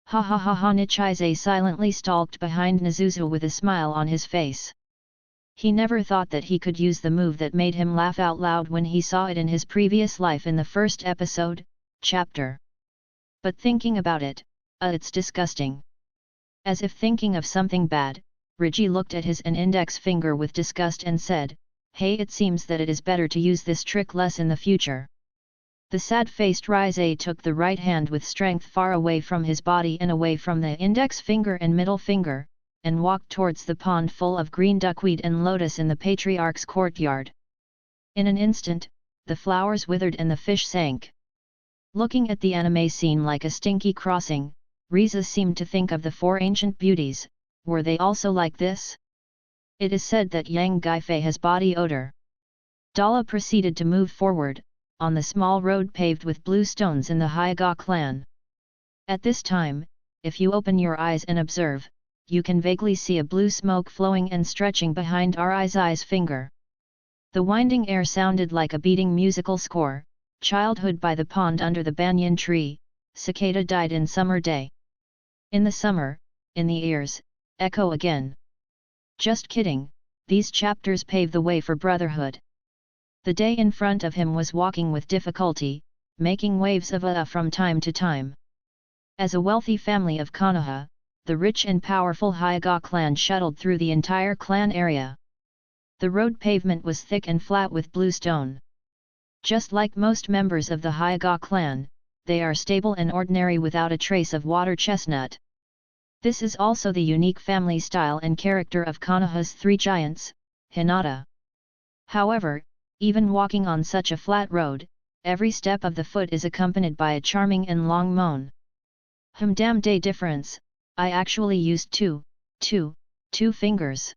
Ha ha ha ha. Nichize silently stalked behind Nezuzu with a smile on his face. He never thought that he could use the move that made him laugh out loud when he saw it in his previous life in the first episode, chapter. But thinking about it, it's disgusting. As if thinking of something bad, Rigi looked at his index finger with disgust and said, "Hey, it seems that it is better to use this trick less in the future." The sad-faced Rise took the right hand with strength far away from his body and away from the index finger and middle finger, and walked towards the pond full of green duckweed and lotus in the patriarch's courtyard. In an instant, the flowers withered and the fish sank. Looking at the anime scene like a stinky crossing, Riza seemed to think of the four ancient beauties. Were they also like this? It is said that Yang Guifei has body odor. Dala proceeded to move forward, on the small road paved with blue stones in the Hyuga clan. At this time, if you open your eyes and observe, you can vaguely see a blue smoke flowing and stretching behind Rize's finger. The winding air sounded like a beating musical score. Childhood by the pond under the banyan tree, cicada died in summer day. In the summer, in the ears, echo again. Just kidding, these chapters pave the way for brotherhood. The day in front of him was walking with difficulty, making waves of from time to time. As a wealthy family of Konoha, the rich and powerful Hyuga clan shuttled through the entire clan area. The road pavement was thick and flat with blue stone. Just like most members of the Hyuga clan, they are stable and ordinary without a trace of water chestnut. This is also the unique family style and character of Konoha's three giants, Hinata. However, even walking on such a flat road, every step of the foot is accompanied by a charming and long moan. Damn day difference, I actually used two fingers.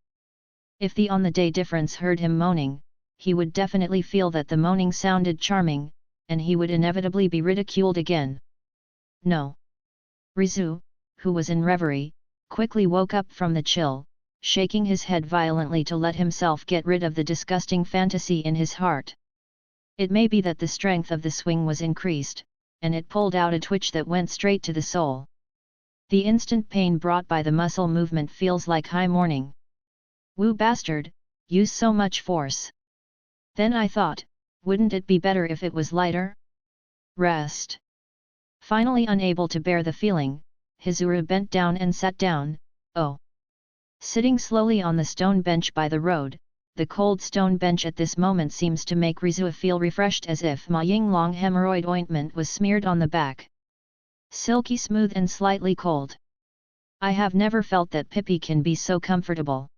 If the on the day difference heard him moaning, he would definitely feel that the moaning sounded charming, and he would inevitably be ridiculed again. No. Rizu, who was in reverie, quickly woke up from the chill, shaking his head violently to let himself get rid of the disgusting fantasy in his heart. It may be that the strength of the swing was increased, and it pulled out a twitch that went straight to the soul. The instant pain brought by the muscle movement feels like high morning. Woo bastard, use so much force. Then I thought, wouldn't it be better if it was lighter? Rest. Finally unable to bear the feeling, Hizuru bent down and sat down. Oh. Sitting slowly on the stone bench by the road, the cold stone bench at this moment seems to make Rizua feel refreshed, as if Ma Yinglong hemorrhoid ointment was smeared on the back. Silky smooth and slightly cold. I have never felt that Pippi can be so comfortable.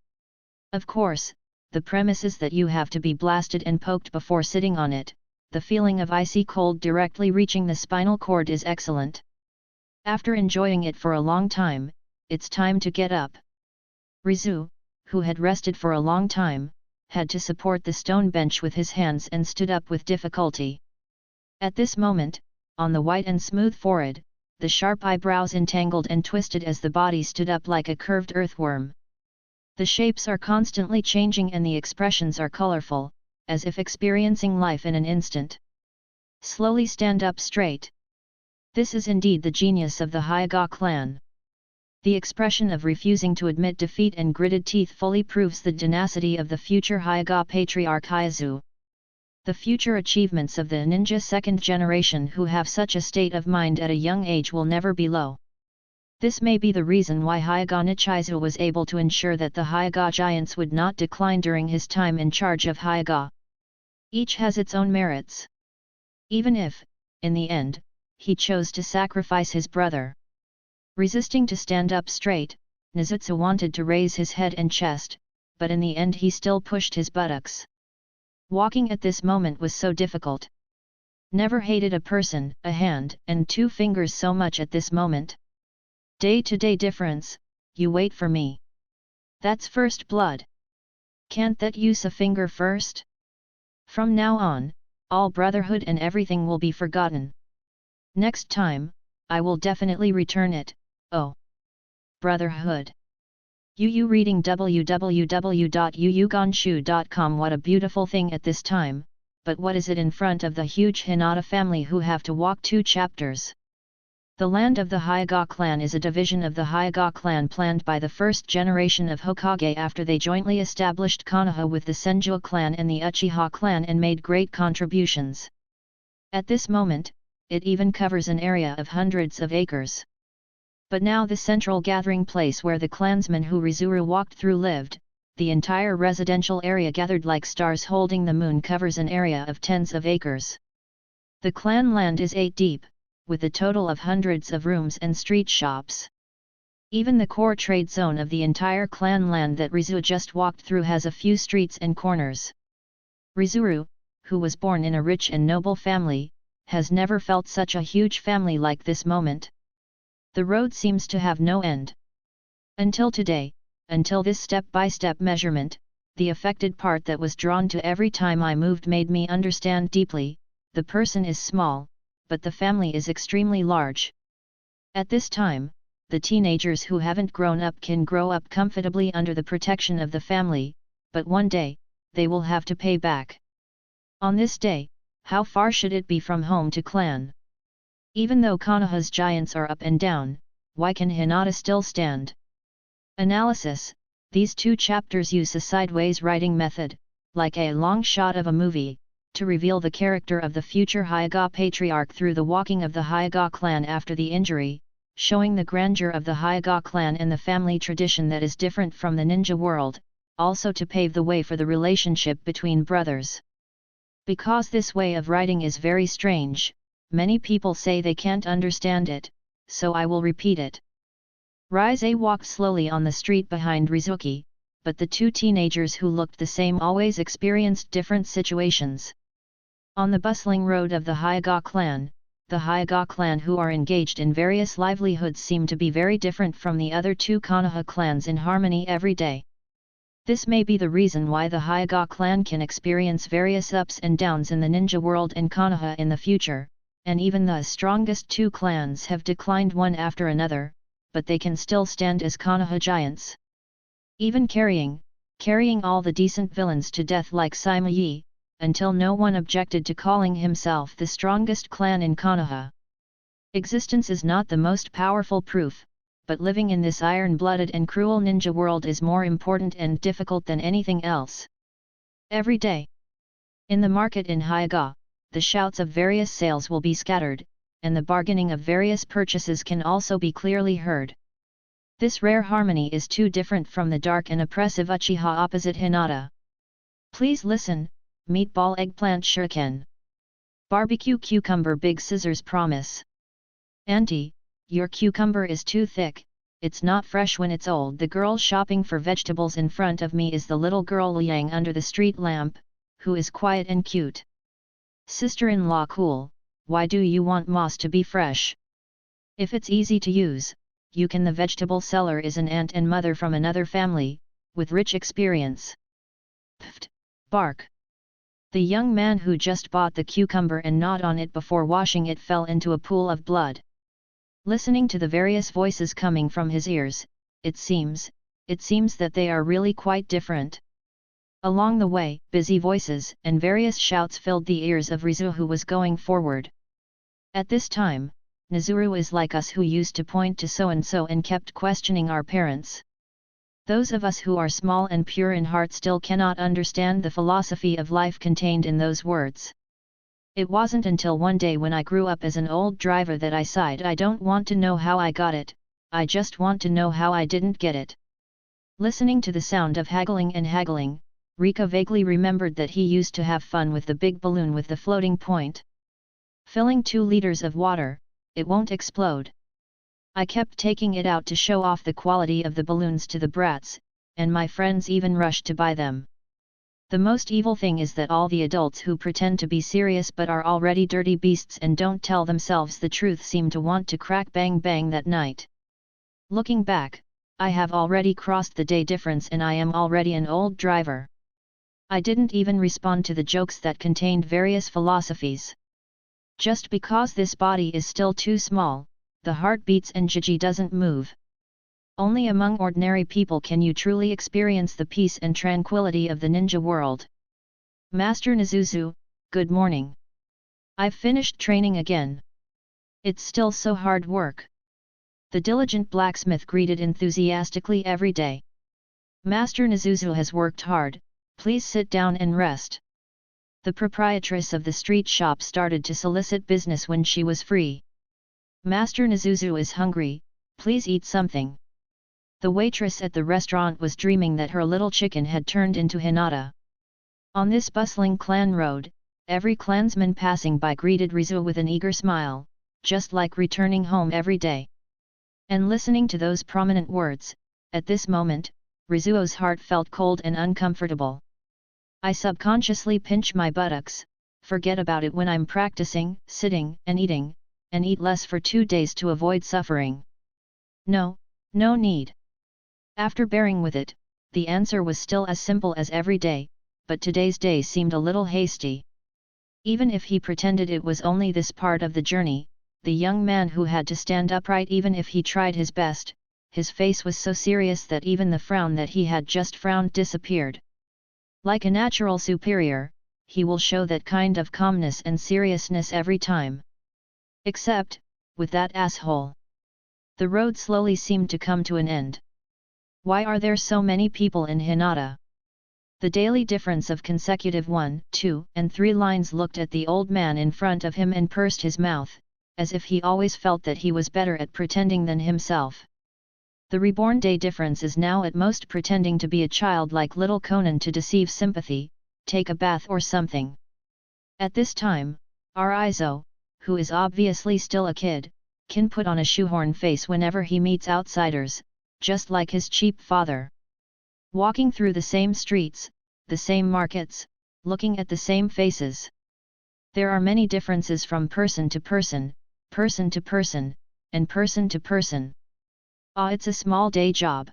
Of course, the premise is that you have to be blasted and poked before sitting on it. The feeling of icy cold directly reaching the spinal cord is excellent. After enjoying it for a long time, it's time to get up. Rizu, who had rested for a long time, had to support the stone bench with his hands and stood up with difficulty. At this moment, on the white and smooth forehead, the sharp eyebrows entangled and twisted as the body stood up like a curved earthworm. The shapes are constantly changing and the expressions are colorful, as if experiencing life in an instant. Slowly stand up straight. This is indeed the genius of the Hyuga clan. The expression of refusing to admit defeat and gritted teeth fully proves the tenacity of the future Hyuga patriarch Hyazu. The future achievements of the ninja second generation who have such a state of mind at a young age will never be low. This may be the reason why Hyuga Nichizu was able to ensure that the Hyuga giants would not decline during his time in charge of Hyuga. Each has its own merits. Even if, in the end, he chose to sacrifice his brother. Resisting to stand up straight, Nizutsu wanted to raise his head and chest, but in the end he still pushed his buttocks. Walking at this moment was so difficult. Never hated a person, a hand, and two fingers so much at this moment. Day-to-day difference, you wait for me. That's first blood. Can't that use a finger first? From now on, all brotherhood and everything will be forgotten. Next time, I will definitely return it. Oh! Brotherhood. Yu reading www.yuyuganshu.com. What a beautiful thing at this time, but what is it in front of the huge Hinata family who have to walk 2 chapters? The land of the Hyuga clan is a division of the Hyuga clan planned by the first generation of Hokage after they jointly established Konoha with the Senju clan and the Uchiha clan and made great contributions. At this moment, it even covers an area of hundreds of acres. But now the central gathering place where the clansmen who Rizuru walked through lived, the entire residential area gathered like stars holding the moon covers an area of tens of acres. The clan land is 8 deep, with a total of hundreds of rooms and street shops. Even the core trade zone of the entire clan land that Rizuru just walked through has a few streets and corners. Rizuru, who was born in a rich and noble family, has never felt such a huge family like this moment. The road seems to have no end. Until today, until this step-by-step measurement, the affected part that was drawn to every time I moved made me understand deeply, the person is small, but the family is extremely large. At this time, the teenagers who haven't grown up can grow up comfortably under the protection of the family, but one day, they will have to pay back. On this day, how far should it be from home to clan? Even though Konoha's giants are up and down, why can Hinata still stand? Analysis: these 2 chapters use a sideways writing method, like a long shot of a movie, to reveal the character of the future Hyuga patriarch through the walking of the Hyuga clan after the injury, showing the grandeur of the Hyuga clan and the family tradition that is different from the ninja world, also to pave the way for the relationship between brothers. Because this way of writing is very strange, many people say they can't understand it, so I will repeat it. Rise walked slowly on the street behind Rizuki, but the 2 teenagers who looked the same always experienced different situations. On the bustling road of the Hyuga clan, the Hyuga clan who are engaged in various livelihoods seem to be very different from the other 2 Konoha clans in harmony every day. This may be the reason why the Hyuga clan can experience various ups and downs in the ninja world and Konoha in the future, and even the strongest 2 clans have declined one after another, but they can still stand as Konoha giants. Even carrying all the decent villains to death like Sima Yi, until no one objected to calling himself the strongest clan in Konoha. Existence is not the most powerful proof, but living in this iron-blooded and cruel ninja world is more important and difficult than anything else. Every day, in the market in Hyuga, the shouts of various sales will be scattered, and the bargaining of various purchases can also be clearly heard. This rare harmony is too different from the dark and oppressive Uchiha opposite Hinata. Please listen, meatball eggplant shuriken. Barbecue cucumber big scissors promise. Auntie, your cucumber is too thick, it's not fresh when it's old. The girl shopping for vegetables in front of me is the little girl Liang under the street lamp, who is quiet and cute. Sister-in-law cool, why do you want moss to be fresh? If it's easy to use, you can. The vegetable seller is an aunt and mother from another family, with rich experience. Pft! Bark! The young man who just bought the cucumber and gnawed on it before washing it fell into a pool of blood. Listening to the various voices coming from his ears, it seems that they are really quite different. Along the way, busy voices and various shouts filled the ears of Rizu, who was going forward. At this time, Nizuru is like us, who used to point to so-and-so and kept questioning our parents. Those of us who are small and pure in heart still cannot understand the philosophy of life contained in those words. It wasn't until one day when I grew up as an old driver that I sighed, I don't want to know how I got it, I just want to know how I didn't get it. Listening to the sound of haggling, Rika vaguely remembered that he used to have fun with the big balloon with the floating point. Filling 2 liters of water, it won't explode. I kept taking it out to show off the quality of the balloons to the brats, and my friends even rushed to buy them. The most evil thing is that all the adults who pretend to be serious but are already dirty beasts and don't tell themselves the truth seem to want to crack bang bang that night. Looking back, I have already crossed the day difference and I am already an old driver. I didn't even respond to the jokes that contained various philosophies. Just because this body is still too small, the heart beats and Jiji doesn't move. Only among ordinary people can you truly experience the peace and tranquility of the ninja world. Master Nizuzu, good morning. I've finished training again. It's still so hard work. The diligent blacksmith greeted enthusiastically every day. Master Nizuzu has worked hard, please sit down and rest. The proprietress of the street shop started to solicit business when she was free. Master Nizuzu is hungry, please eat something. The waitress at the restaurant was dreaming that her little chicken had turned into Hinata. On this bustling clan road, every clansman passing by greeted Rizu with an eager smile, just like returning home every day. And listening to those prominent words, at this moment, Rizuo's heart felt cold and uncomfortable. I subconsciously pinch my buttocks, forget about it when I'm practicing, sitting, and eat less for 2 days to avoid suffering. No need. After bearing with it, the answer was still as simple as every day, but today's day seemed a little hasty. Even if he pretended it was only this part of the journey, the young man who had to stand upright even if he tried his best, his face was so serious that even the frown that he had just frowned disappeared. Like a natural superior, he will show that kind of calmness and seriousness every time. Except, with that asshole. The road slowly seemed to come to an end. Why are there so many people in Hinata? The daily difference of consecutive 1, 2, and 3 lines looked at the old man in front of him and pursed his mouth, as if he always felt that he was better at pretending than himself. The reborn day difference is now at most pretending to be a child like little Conan to deceive sympathy, take a bath or something. At this time, Rizo, who is obviously still a kid, can put on a shoehorn face whenever he meets outsiders, just like his cheap father. Walking through the same streets, the same markets, looking at the same faces. There are many differences from person to person, and person to person. It's a small day job.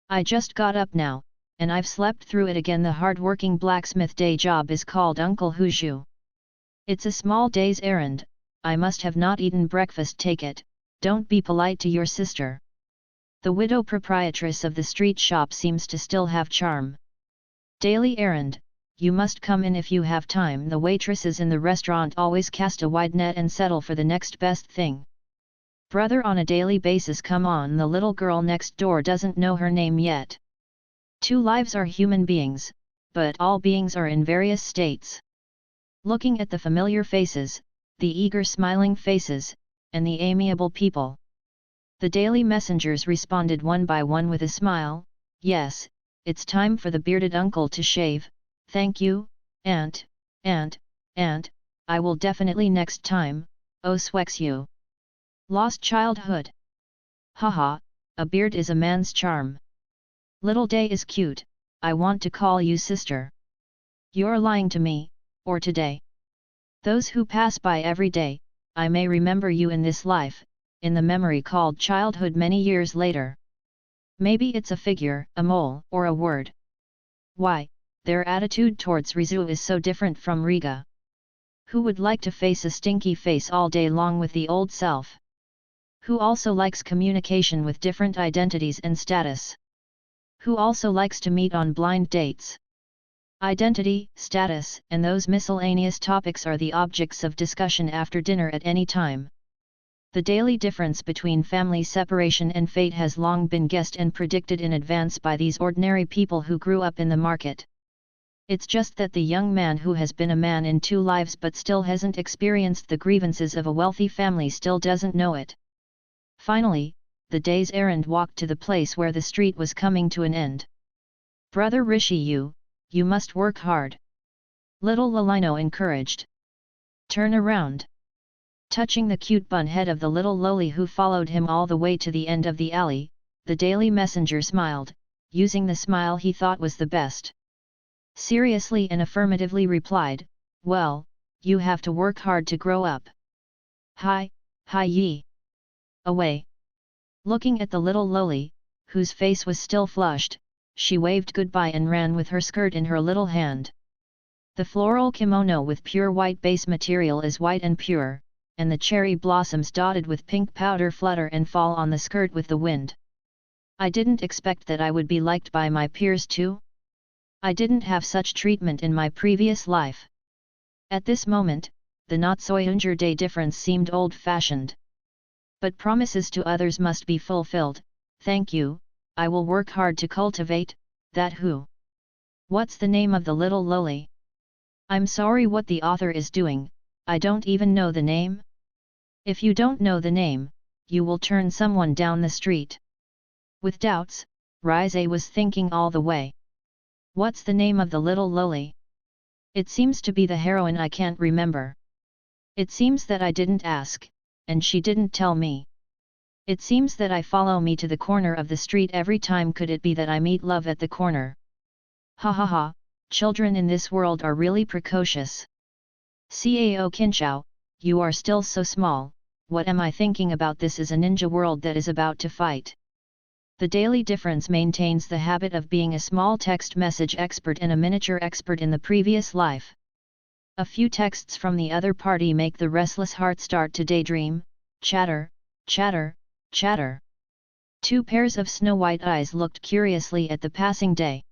I just got up now, and I've slept through it again. The hard-working blacksmith day job is called Uncle Huju. It's a small day's errand, I must have not eaten breakfast. Take it, don't be polite to your sister. The widow proprietress of the street shop seems to still have charm. Daily errand, you must come in if you have time. The waitresses in the restaurant always cast a wide net and settle for the next best thing. Brother, on a daily basis. Come on, the little girl next door doesn't know her name yet. 2 lives are human beings, but all beings are in various states. Looking at the familiar faces, the eager smiling faces, and the amiable people. The daily messengers responded one by one with a smile. Yes, it's time for the bearded uncle to shave, Thank you, and, and, I will definitely next time, oh Swex you. Lost childhood. Haha, a beard is a man's charm. Little day is cute, I want to call you sister. You're lying to me, or today. Those who pass by every day, I may remember you in this life, in the memory called childhood many years later. Maybe it's a figure, a mole, or a word. Why, their attitude towards Rizu is so different from Riga. Who would like to face a stinky face all day long with the old self? Who also likes communication with different identities and status? Who also likes to meet on blind dates? Identity, status, and those miscellaneous topics are the objects of discussion after dinner at any time. The daily difference between family separation and fate has long been guessed and predicted in advance by these ordinary people who grew up in the market. It's just that the young man who has been a man in 2 lives but still hasn't experienced the grievances of a wealthy family still doesn't know it. Finally, the day's errand walked to the place where the street was coming to an end. Brother Rishi, you must work hard. Little Lalino encouraged. Turn around. Touching the cute bun head of the little loli who followed him all the way to the end of the alley, the daily messenger smiled, using the smile he thought was the best. Seriously and affirmatively replied, well, you have to work hard to grow up. Hi ye. Away. Looking at the little loli, whose face was still flushed, she waved goodbye and ran with her skirt in her little hand. The floral kimono with pure white base material is white and pure, and the cherry blossoms dotted with pink powder flutter and fall on the skirt with the wind. I didn't expect that I would be liked by my peers too. I didn't have such treatment in my previous life. At this moment, the not-so-younger day difference seemed old-fashioned. But promises to others must be fulfilled. Thank you, I will work hard to cultivate, that who? What's the name of the little loli? I'm sorry, what the author is doing, I don't even know the name. If you don't know the name, you will turn someone down the street. With doubts, Rise was thinking all the way. What's the name of the little loli? It seems to be the heroine, I can't remember. It seems that I didn't ask, and she didn't tell me. It seems that I follow me to the corner of the street every time. Could it be that I meet love at the corner? Ha ha ha, children in this world are really precocious. Cao Kinchao, you are still so small, what am I thinking about? This is a ninja world that is about to fight. The Daily Difference maintains the habit of being a small text message expert and a miniature expert in the previous life. A few texts from the other party make the restless heart start to daydream, chatter, chatter, chatter. 2 pairs of snow-white eyes looked curiously at the passing day.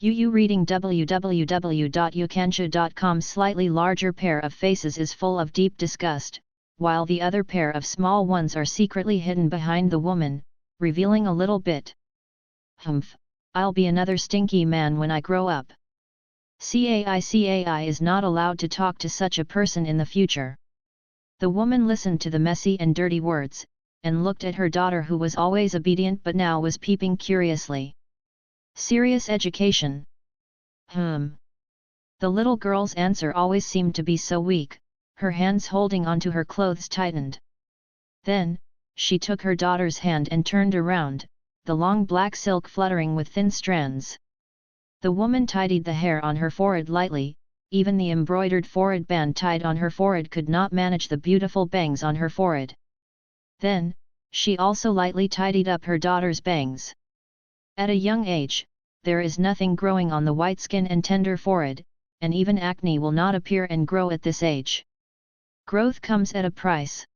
Yu reading www.yukansha.com. Slightly larger pair of faces is full of deep disgust, while the other pair of small ones are secretly hidden behind the woman, revealing a little bit. Humph, I'll be another stinky man when I grow up. Cai is not allowed to talk to such a person in the future. The woman listened to the messy and dirty words, and looked at her daughter, who was always obedient but now was peeping curiously. Serious education. The little girl's answer always seemed to be so weak, her hands holding onto her clothes tightened. Then, she took her daughter's hand and turned around, the long black silk fluttering with thin strands. The woman tidied the hair on her forehead lightly, even the embroidered forehead band tied on her forehead could not manage the beautiful bangs on her forehead. Then, she also lightly tidied up her daughter's bangs. At a young age, there is nothing growing on the white skin and tender forehead, and even acne will not appear and grow at this age. Growth comes at a price.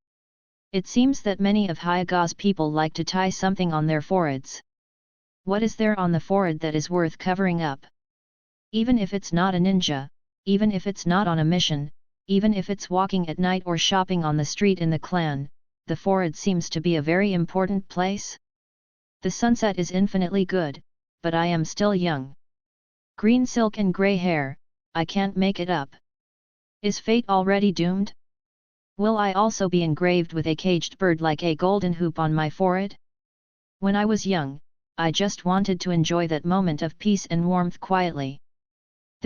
It seems that many of Hyaga's people like to tie something on their foreheads. What is there on the forehead that is worth covering up? Even if it's not a ninja, even if it's not on a mission, even if it's walking at night or shopping on the street in the clan, the forehead seems to be a very important place. The sunset is infinitely good, but I am still young. Green silk and grey hair, I can't make it up. Is fate already doomed? Will I also be engraved with a caged bird like a golden hoop on my forehead? When I was young, I just wanted to enjoy that moment of peace and warmth quietly.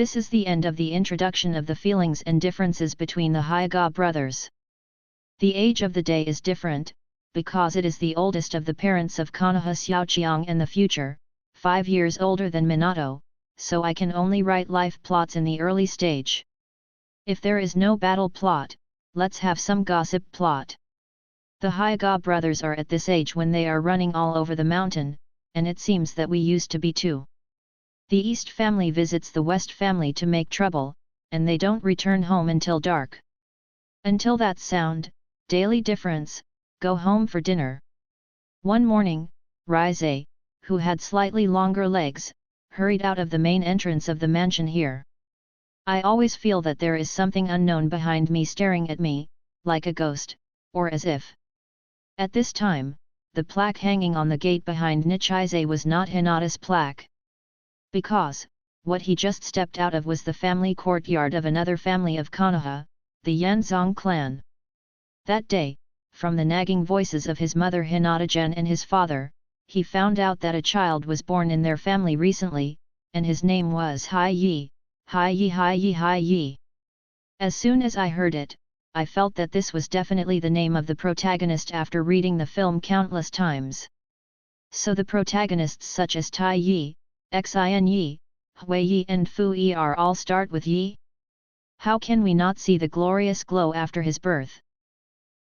This is the end of the introduction of the feelings and differences between the Hyega brothers. The age of the day is different, because it is the oldest of the parents of Konoha Xiaoqiang and the future, 5 years older than Minato, so I can only write life plots in the early stage. If there is no battle plot, let's have some gossip plot. The Hyega brothers are at this age when they are running all over the mountain, and it seems that we used to be too. The East family visits the West family to make trouble, and they don't return home until dark. Until that sound, daily difference, go home for dinner. One morning, Rise, who had slightly longer legs, hurried out of the main entrance of the mansion here. I always feel that there is something unknown behind me staring at me, like a ghost, or as if. At this time, the plaque hanging on the gate behind Nichize was not Hinata's plaque. Because, what he just stepped out of was the family courtyard of another family of Konoha, the Yanzong clan. That day, from the nagging voices of his mother Hinata-gen and his father, he found out that a child was born in their family recently, and his name was Hai Yi, Hai Yi Hai Yi Hai Yi. As soon as I heard it, I felt that this was definitely the name of the protagonist after reading the film countless times. So the protagonists such as Tai Yi, Xin Yi, Hui Yi and Fu Yi are all start with Yi? How can we not see the glorious glow after his birth?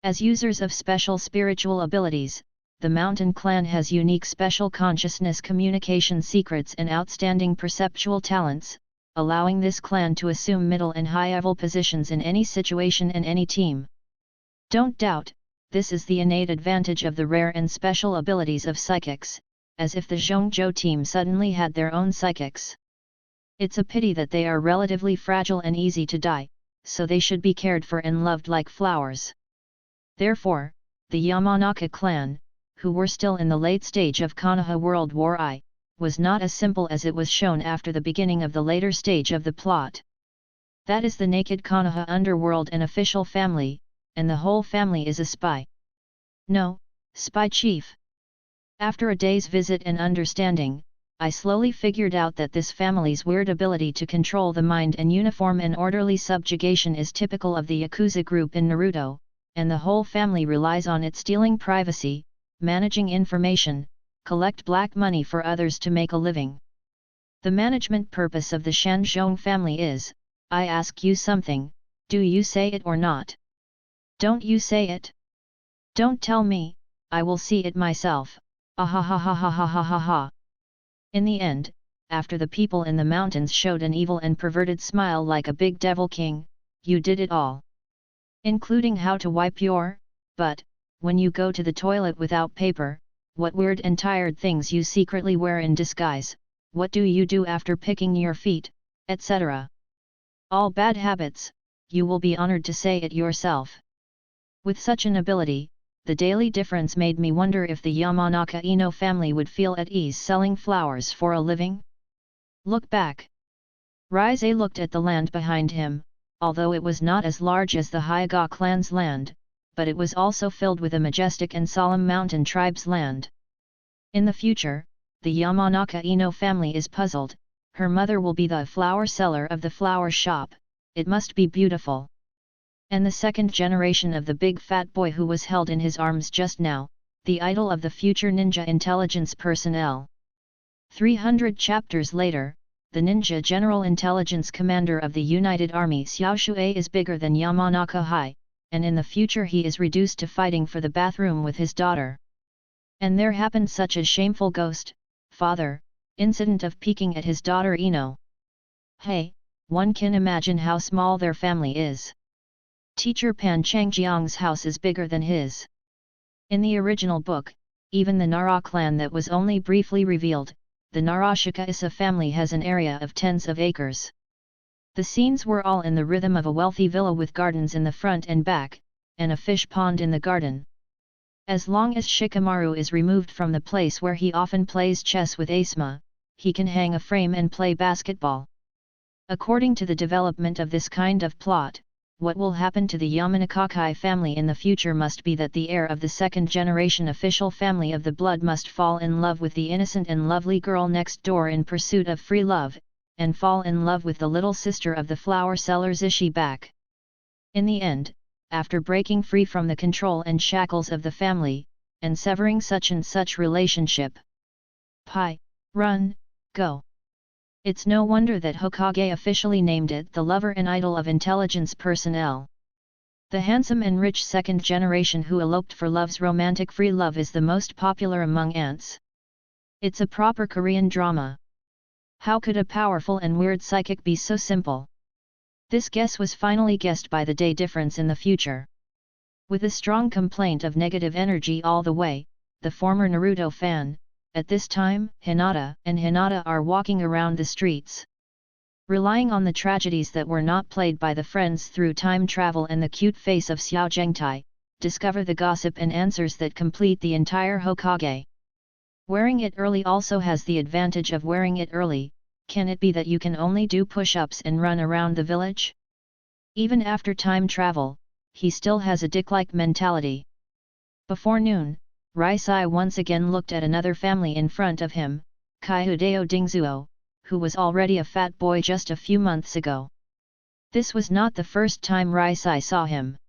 As users of special spiritual abilities, the Mountain Clan has unique special consciousness communication secrets and outstanding perceptual talents, allowing this clan to assume middle and high-level positions in any situation and any team. Don't doubt, this is the innate advantage of the rare and special abilities of psychics, as if the Zhongzhou team suddenly had their own psychics. It's a pity that they are relatively fragile and easy to die, so they should be cared for and loved like flowers. Therefore, the Yamanaka clan, who were still in the late stage of Konoha World War I, was not as simple as it was shown after the beginning of the later stage of the plot. That is the naked Konoha underworld and official family, and the whole family is a spy. No, spy chief. After a day's visit and understanding, I slowly figured out that this family's weird ability to control the mind and uniform and orderly subjugation is typical of the Yakuza group in Naruto, and the whole family relies on it stealing privacy, managing information, collect black money for others to make a living. The management purpose of the Shanzhong family is, I ask you something, do you say it or not? Don't you say it? Don't tell me, I will see it myself, ah. In the end, after the people in the mountains showed an evil and perverted smile like a big devil king, you did it all. Including how to wipe your butt, when you go to the toilet without paper, what weird and tired things you secretly wear in disguise, what do you do after picking your feet, etc. All bad habits, you will be honored to say it yourself. With such an ability, the daily difference made me wonder if the Yamanaka Ino family would feel at ease selling flowers for a living? Look back. Rise looked at the land behind him, although it was not as large as the Hyega clan's land, but it was also filled with a majestic and solemn mountain tribe's land. In the future, the Yamanaka Ino family is puzzled, her mother will be the flower seller of the flower shop, it must be beautiful. And the second generation of the big fat boy who was held in his arms just now, the idol of the future ninja intelligence personnel. 300 chapters later, the ninja general intelligence commander of the United Army Xiao Shui is bigger than Yamanaka High, and in the future he is reduced to fighting for the bathroom with his daughter. And there happened such a shameful ghost, father, incident of peeking at his daughter Ino. Hey, one can imagine how small their family is. Teacher Pan Changjiang's house is bigger than his. In the original book, even the Nara clan that was only briefly revealed, the Narashika Issa family has an area of tens of acres. The scenes were all in the rhythm of a wealthy villa with gardens in the front and back, and a fish pond in the garden. As long as Shikamaru is removed from the place where he often plays chess with Asuma, he can hang a frame and play basketball. According to the development of this kind of plot, what will happen to the Yamanaka family in the future must be that the heir of the second-generation official family of the blood must fall in love with the innocent and lovely girl next door in pursuit of free love, and fall in love with the little sister of the flower seller's Ishi-bak. In the end, after breaking free from the control and shackles of the family, and severing such and such relationship. Run, go. It's no wonder that Hokage officially named it the lover and idol of intelligence personnel. The handsome and rich second generation who eloped for love's romantic free love is the most popular among ants. It's a proper Korean drama. How could a powerful and weird psychic be so simple? This guess was finally guessed by the day difference in the future. With a strong complaint of negative energy all the way, the former Naruto fan, at this time, Hinata and Hinata are walking around the streets. Relying on the tragedies that were not played by the friends through time travel and the cute face of Xiao Zhengtai, discover the gossip and answers that complete the entire Hokage. Wearing it early also has the advantage of wearing it early. Can it be that you can only do push-ups and run around the village? Even after time travel, he still has a dick-like mentality. Before noon, Raisai once again looked at another family in front of him, Kaihudeo Dingzuo, who was already a fat boy just a few months ago. This was not the first time Raisai saw him.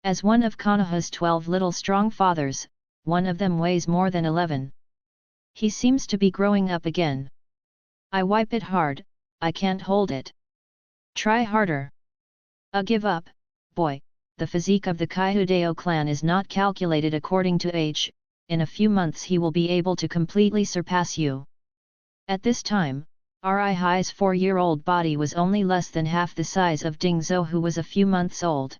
As one of Konoha's 12 little strong fathers, one of them weighs more than 11. He seems to be growing up again. I wipe it hard, I can't hold it. Try harder. Give up, boy. The physique of the Kaihudeo clan is not calculated according to age, in a few months he will be able to completely surpass you. At this time, Rihai's 4-year-old body was only less than half the size of Dingzhou, who was a few months old.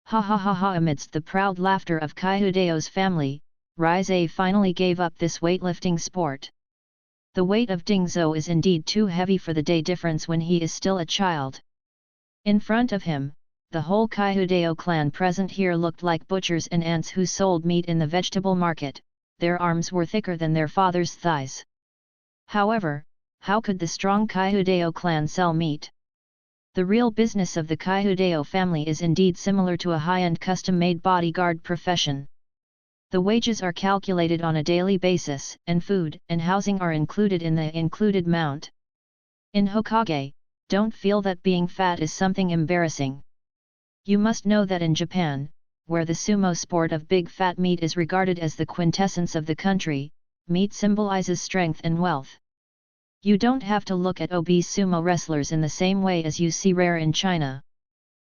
Ha ha ha ha! Amidst the proud laughter of Kaihudeo's family, Raisai finally gave up this weightlifting sport. The weight of Dingzhou is indeed too heavy for the day difference when he is still a child. In front of him, the whole Kaihudeo clan present here looked like butchers and ants who sold meat in the vegetable market. Their arms were thicker than their father's thighs. However, how could the strong Kaihudeo clan sell meat? The real business of the Kaihudeo family is indeed similar to a high-end custom-made bodyguard profession. The wages are calculated on a daily basis, and food and housing are included in the included amount. In Hokage, don't feel that being fat is something embarrassing. You must know that in Japan, where the sumo sport of big fat meat is regarded as the quintessence of the country, meat symbolizes strength and wealth. You don't have to look at obese sumo wrestlers in the same way as you see rare in China.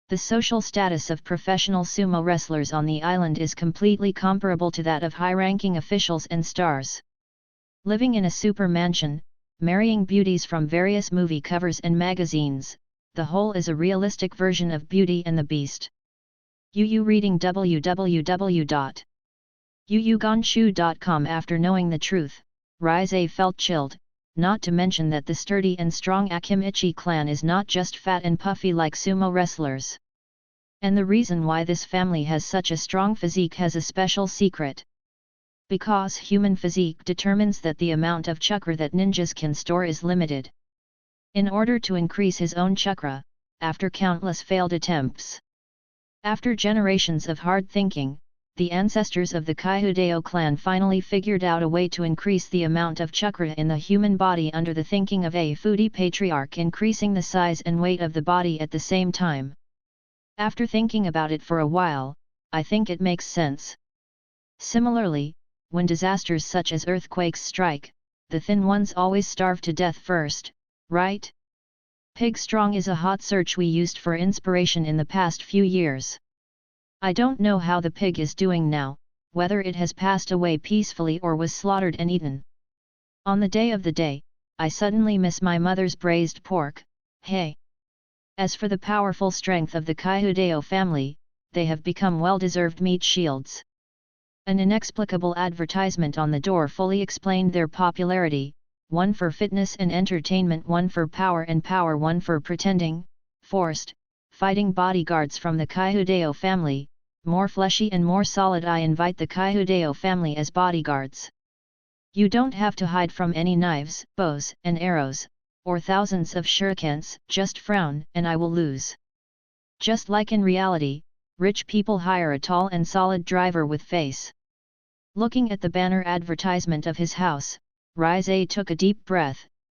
The social status of professional sumo wrestlers on the island is completely comparable to that of high-ranking officials and stars. Living in a super mansion, marrying beauties from various movie covers and magazines, the whole is a realistic version of Beauty and the Beast. Reading www.yuyugonshu.com. After knowing the truth, Raisai felt chilled, not to mention that the sturdy and strong Akimichi clan is not just fat and puffy like sumo wrestlers. And the reason why this family has such a strong physique has a special secret. Because human physique determines that the amount of chakra that ninjas can store is limited. In order to increase his own chakra, after countless failed attempts. After generations of hard thinking, the ancestors of the Kaihudeo clan finally figured out a way to increase the amount of chakra in the human body under the thinking of a foodie patriarch, increasing the size and weight of the body at the same time. After thinking about it for a while, I think it makes sense. Similarly, when disasters such as earthquakes strike, the thin ones always starve to death first, right? Pig strong is a hot search we used for inspiration in the past few years. I don't know how the pig is doing now, whether it has passed away peacefully or was slaughtered and eaten. On the day of the day, I suddenly miss my mother's braised pork, hey! As for the powerful strength of the Kaihudeo family, they have become well-deserved meat shields. An inexplicable advertisement on the door fully explained their popularity, one for fitness and entertainment, one for power and power, one for pretending, forced, fighting bodyguards from the Kaihudeo family, more fleshy and more solid. I invite the Kaihudeo family as bodyguards. You don't have to hide from any knives, bows and arrows, or thousands of shurikens, just frown and I will lose. Just like in reality, rich people hire a tall and solid driver with face. Looking at the banner advertisement of his house, Raisai took a deep breath,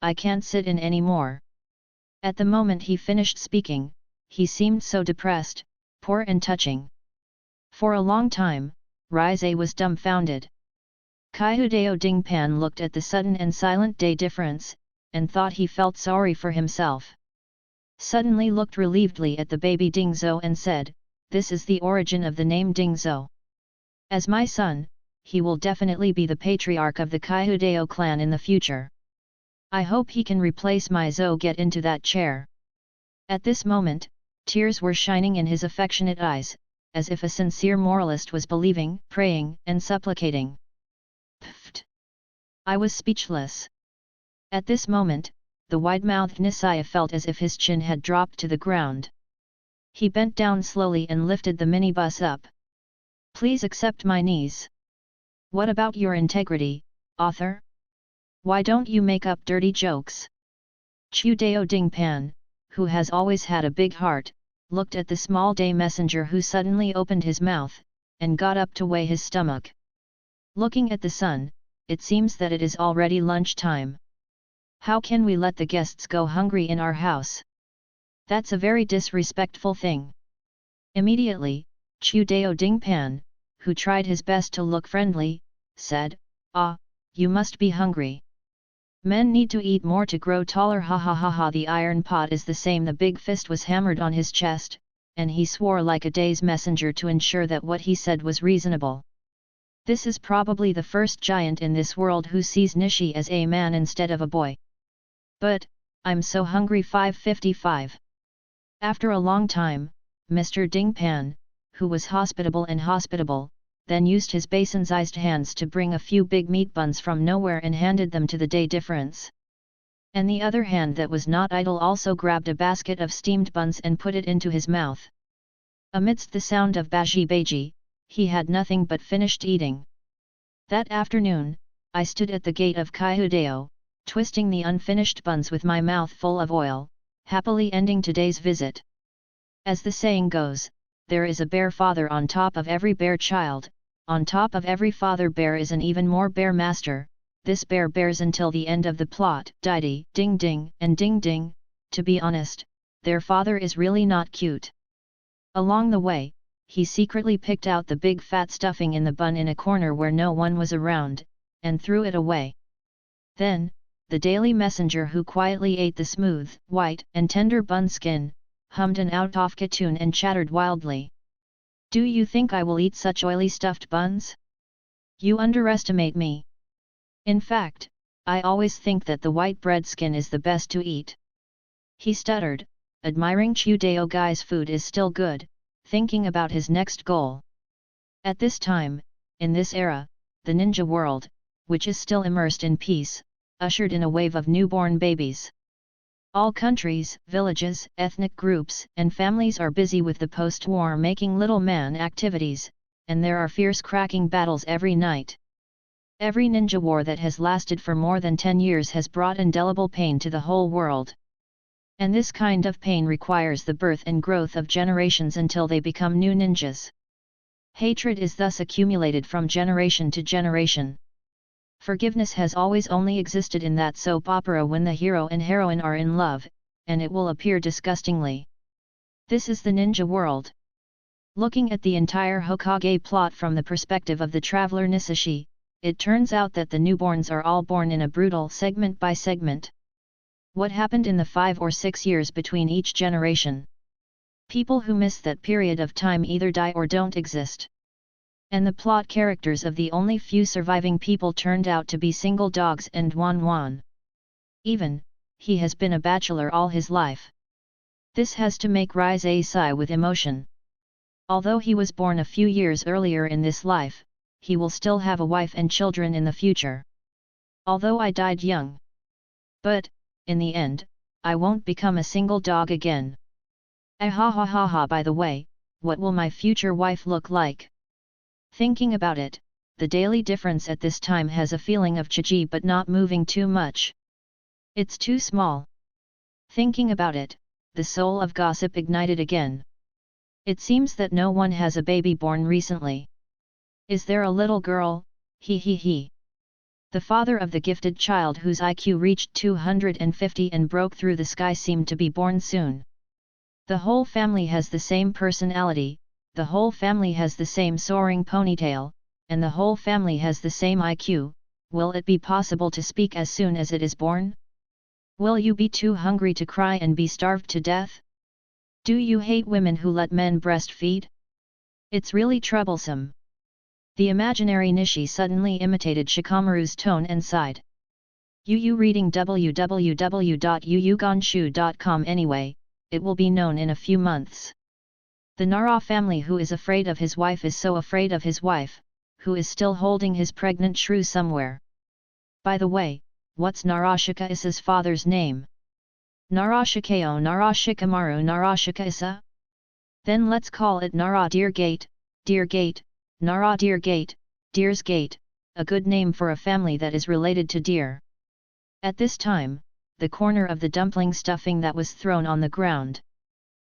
I can't sit in any more. At the moment he finished speaking, he seemed so depressed, poor and touching. For a long time, Rise was dumbfounded. Kaihudeo Dingpan looked at the sudden and silent day difference, and thought he felt sorry for himself. Suddenly looked relievedly at the baby Dingzhou and said, "This is the origin of the name Dingzhou. As my son, he will definitely be the patriarch of the Kaihudeo clan in the future. I hope he can replace my Zhou get into that chair." At this moment, tears were shining in his affectionate eyes, as if a sincere moralist was believing, praying, and supplicating. Pfft! I was speechless. At this moment, the wide-mouthed Nisaya felt as if his chin had dropped to the ground. He bent down slowly and lifted the minibus up. "Please accept my knees. What about your integrity, author? Why don't you make up dirty jokes?" Chudeo Dingpan, who has always had a big heart, looked at the small day messenger who suddenly opened his mouth, and got up to weigh his stomach. Looking at the sun, it seems that it is already lunch time. How can we let the guests go hungry in our house? That's a very disrespectful thing. Immediately, Chudeo Dingpan, who tried his best to look friendly, said, "Ah, you must be hungry. Men need to eat more to grow taller, ha ha ha ha." The iron pot is the same. The big fist was hammered on his chest, and he swore like a day's messenger to ensure that what he said was reasonable. This is probably the first giant in this world who sees Nishi as a man instead of a boy. But, I'm so hungry. 555. After a long time, Mr. Dingpan, who was hospitable, then used his basin-sized hands to bring a few big meat buns from nowhere and handed them to the day difference. And the other hand that was not idle also grabbed a basket of steamed buns and put it into his mouth. Amidst the sound of baji baji, he had nothing but finished eating. That afternoon, I stood at the gate of Kaihudeo, twisting the unfinished buns with my mouth full of oil, happily ending today's visit. As the saying goes, there is a bear father on top of every bear child, on top of every father bear is an even more bear master. This bear bears until the end of the plot. Didi, ding ding, and ding ding. To be honest, their father is really not cute. Along the way, he secretly picked out the big fat stuffing in the bun in a corner where no one was around, and threw it away. Then, the daily messenger who quietly ate the smooth, white, and tender bun skin, hummed an out-of-key tune and chattered wildly. "Do you think I will eat such oily stuffed buns? You underestimate me. In fact, I always think that the white bread skin is the best to eat." He stuttered, admiring Chudeo Guy's food is still good, thinking about his next goal. At this time, in this era, the ninja world, which is still immersed in peace, ushered in a wave of newborn babies. All countries, villages, ethnic groups, and families are busy with the post-war making little man activities, and there are fierce cracking battles every night. Every ninja war that has lasted for more than 10 years has brought indelible pain to the whole world. And this kind of pain requires the birth and growth of generations until they become new ninjas. Hatred is thus accumulated from generation to generation. Forgiveness has always only existed in that soap opera when the hero and heroine are in love, and it will appear disgustingly. This is the ninja world. Looking at the entire Hokage plot from the perspective of the traveler Nisashi, it turns out that the newborns are all born in a brutal segment by segment. What happened in the 5 or 6 years between each generation? People who miss that period of time either die or don't exist. And the plot characters of the only few surviving people turned out to be single dogs and Wan. Even, he has been a bachelor all his life. This has to make Rise sigh with emotion. Although he was born a few years earlier in this life, he will still have a wife and children in the future. Although I died young. But, in the end, I won't become a single dog again. Ha ha ha ha. By the way, what will my future wife look like? Thinking about it, the daily difference at this time has a feeling of chiji but not moving too much. It's too small. Thinking about it, the soul of gossip ignited again. It seems that no one has a baby born recently. Is there a little girl? He. The father of the gifted child whose IQ reached 250 and broke through the sky seemed to be born soon. The whole family has the same personality, the whole family has the same soaring ponytail, and the whole family has the same IQ. Will it be possible to speak as soon as it is born? Will you be too hungry to cry and be starved to death? Do you hate women who let men breastfeed? It's really troublesome. The imaginary Nishi suddenly imitated Shikamaru's tone and sighed. Yu reading www.yuyugonshu.com anyway, it will be known in a few months. The Nara family who is afraid of his wife is so afraid of his wife, who is still holding his pregnant shrew somewhere. By the way, what's Narashika Isa's father's name? Narashikao Narashikamaru Narashika Isa? Then let's call it Nara Deer Gate, Nara Deer Gate, Deer's Gate, a good name for a family that is related to deer. At this time, the corner of the dumpling stuffing that was thrown on the ground.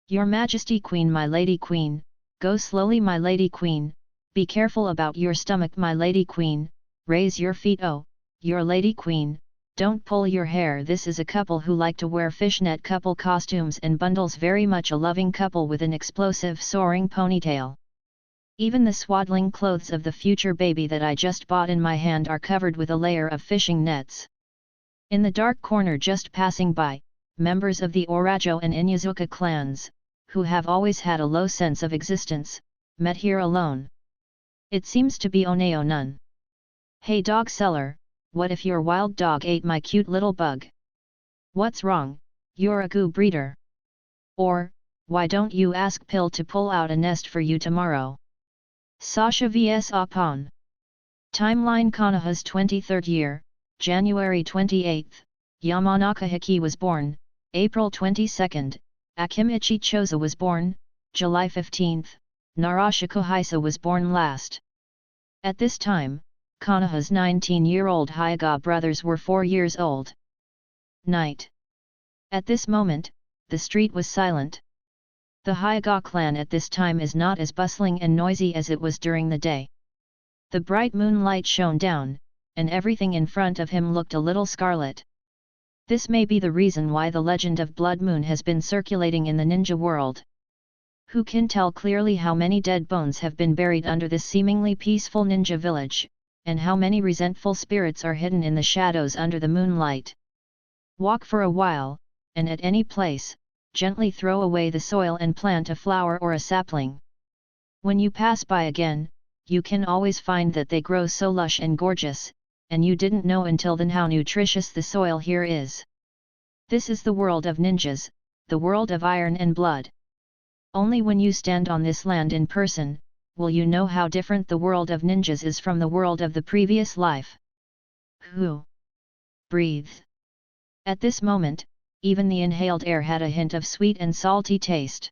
Your Majesty Queen, my Lady Queen, go slowly, my Lady Queen, be careful about your stomach, my Lady Queen, raise your feet, oh, your Lady Queen, don't pull your hair. This is a couple who like to wear fishnet couple costumes and bundles, very much a loving couple with an explosive soaring ponytail. Even the swaddling clothes of the future baby that I just bought in my hand are covered with a layer of fishing nets. In the dark corner just passing by, members of the Orajo and Inyazuka clans, who have always had a low sense of existence, met here alone. It seems to be Oneo Nun. Hey dog seller, what if your wild dog ate my cute little bug? What's wrong, you're a goo breeder. Or, why don't you ask Pill to pull out a nest for you tomorrow? Sasha vs Apon. Timeline: Konoha's 23rd year, January 28, Yamanaka Hiki was born, April 22, Akimichi Choza was born, July 15, Narashiko Hisa was born last. At this time, Konoha's 19-year-old Hyuga brothers were 4 years old. Night. At this moment, the street was silent. The Hyuga clan at this time is not as bustling and noisy as it was during the day. The bright moonlight shone down, and everything in front of him looked a little scarlet. This may be the reason why the legend of Blood Moon has been circulating in the ninja world. Who can tell clearly how many dead bones have been buried under this seemingly peaceful ninja village, and how many resentful spirits are hidden in the shadows under the moonlight? Walk for a while, and at any place, gently throw away the soil and plant a flower or a sapling. When you pass by again, you can always find that they grow so lush and gorgeous, and you didn't know until then how nutritious the soil here is. This is the world of ninjas, the world of iron and blood. Only when you stand on this land in person, will you know how different the world of ninjas is from the world of the previous life. Who? Breathe. At this moment, even the inhaled air had a hint of sweet and salty taste.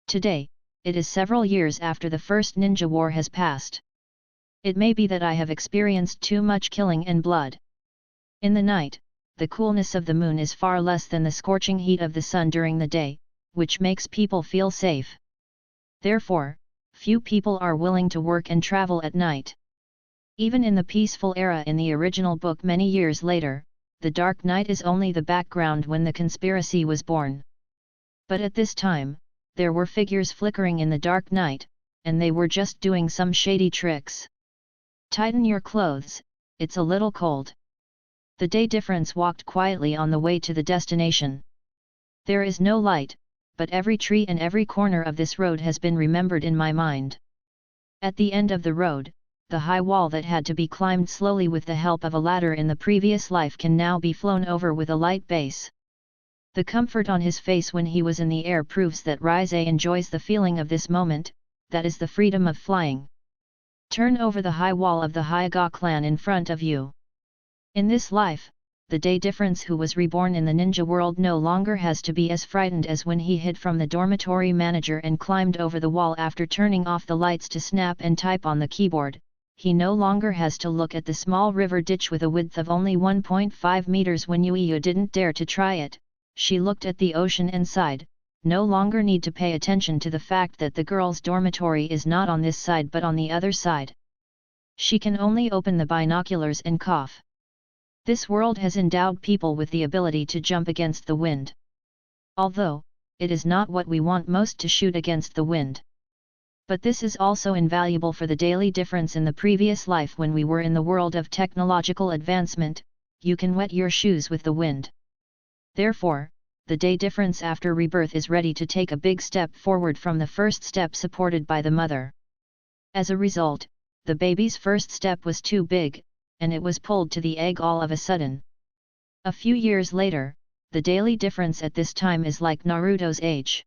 Today, it is several years after the first ninja war has passed. It may be that I have experienced too much killing and blood. In the night, the coolness of the moon is far less than the scorching heat of the sun during the day, which makes people feel safe. Therefore, few people are willing to work and travel at night. Even in the peaceful era in the original book many years later, the dark night is only the background when the conspiracy was born. But at this time, there were figures flickering in the dark night, and they were just doing some shady tricks. Tighten your clothes, it's a little cold. The day difference walked quietly on the way to the destination. There is no light, but every tree and every corner of this road has been remembered in my mind. At the end of the road, the high wall that had to be climbed slowly with the help of a ladder in the previous life can now be flown over with a light base. The comfort on his face when he was in the air proves that Rise enjoys the feeling of this moment, that is the freedom of flying. Turn over the high wall of the Hyuga clan in front of you. In this life, the day difference who was reborn in the ninja world no longer has to be as frightened as when he hid from the dormitory manager and climbed over the wall after turning off the lights to snap and type on the keyboard. He no longer has to look at the small river ditch with a width of only 1.5 meters when Yuiyu didn't dare to try it. She looked at the ocean and sighed, no longer need to pay attention to the fact that the girls' dormitory is not on this side but on the other side. She can only open the binoculars and cough. This world has endowed people with the ability to jump against the wind. Although, it is not what we want most to shoot against the wind. But this is also invaluable for the daily difference in the previous life when we were in the world of technological advancement. You can wet your shoes with the wind. Therefore, the day difference after rebirth is ready to take a big step forward from the first step supported by the mother. As a result, the baby's first step was too big, and it was pulled to the egg all of a sudden. A few years later, the daily difference at this time is like Naruto's age.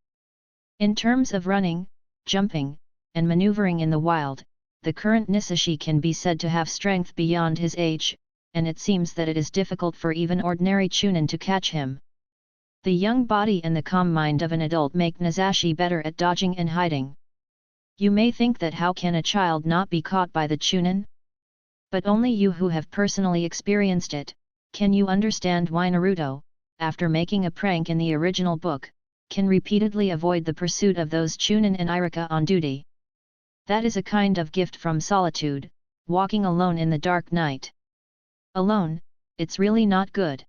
In terms of running, jumping, and maneuvering in the wild, the current Nisashi can be said to have strength beyond his age, and it seems that it is difficult for even ordinary Chunin to catch him. The young body and the calm mind of an adult make Nisashi better at dodging and hiding. You may think that how can a child not be caught by the Chunin? But only you who have personally experienced it, can you understand why Naruto, after making a prank in the original book, can repeatedly avoid the pursuit of those Chunin and Irika on duty. That is a kind of gift from solitude, walking alone in the dark night. Alone, it's really not good.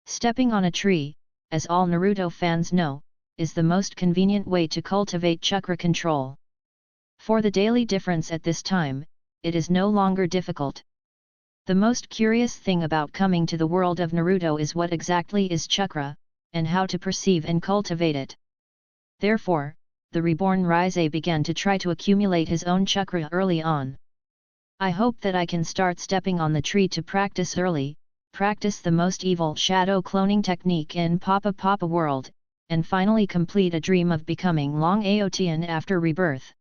Stepping on a tree, as all Naruto fans know, is the most convenient way to cultivate chakra control. For the daily difference at this time, it is no longer difficult. The most curious thing about coming to the world of Naruto is what exactly is chakra, and how to perceive and cultivate it. Therefore, the reborn Rise began to try to accumulate his own chakra early on. I hope that I can start stepping on the tree to practice early, practice the most evil shadow cloning technique in Papa Papa world, and finally complete a dream of becoming Long Aotian after rebirth.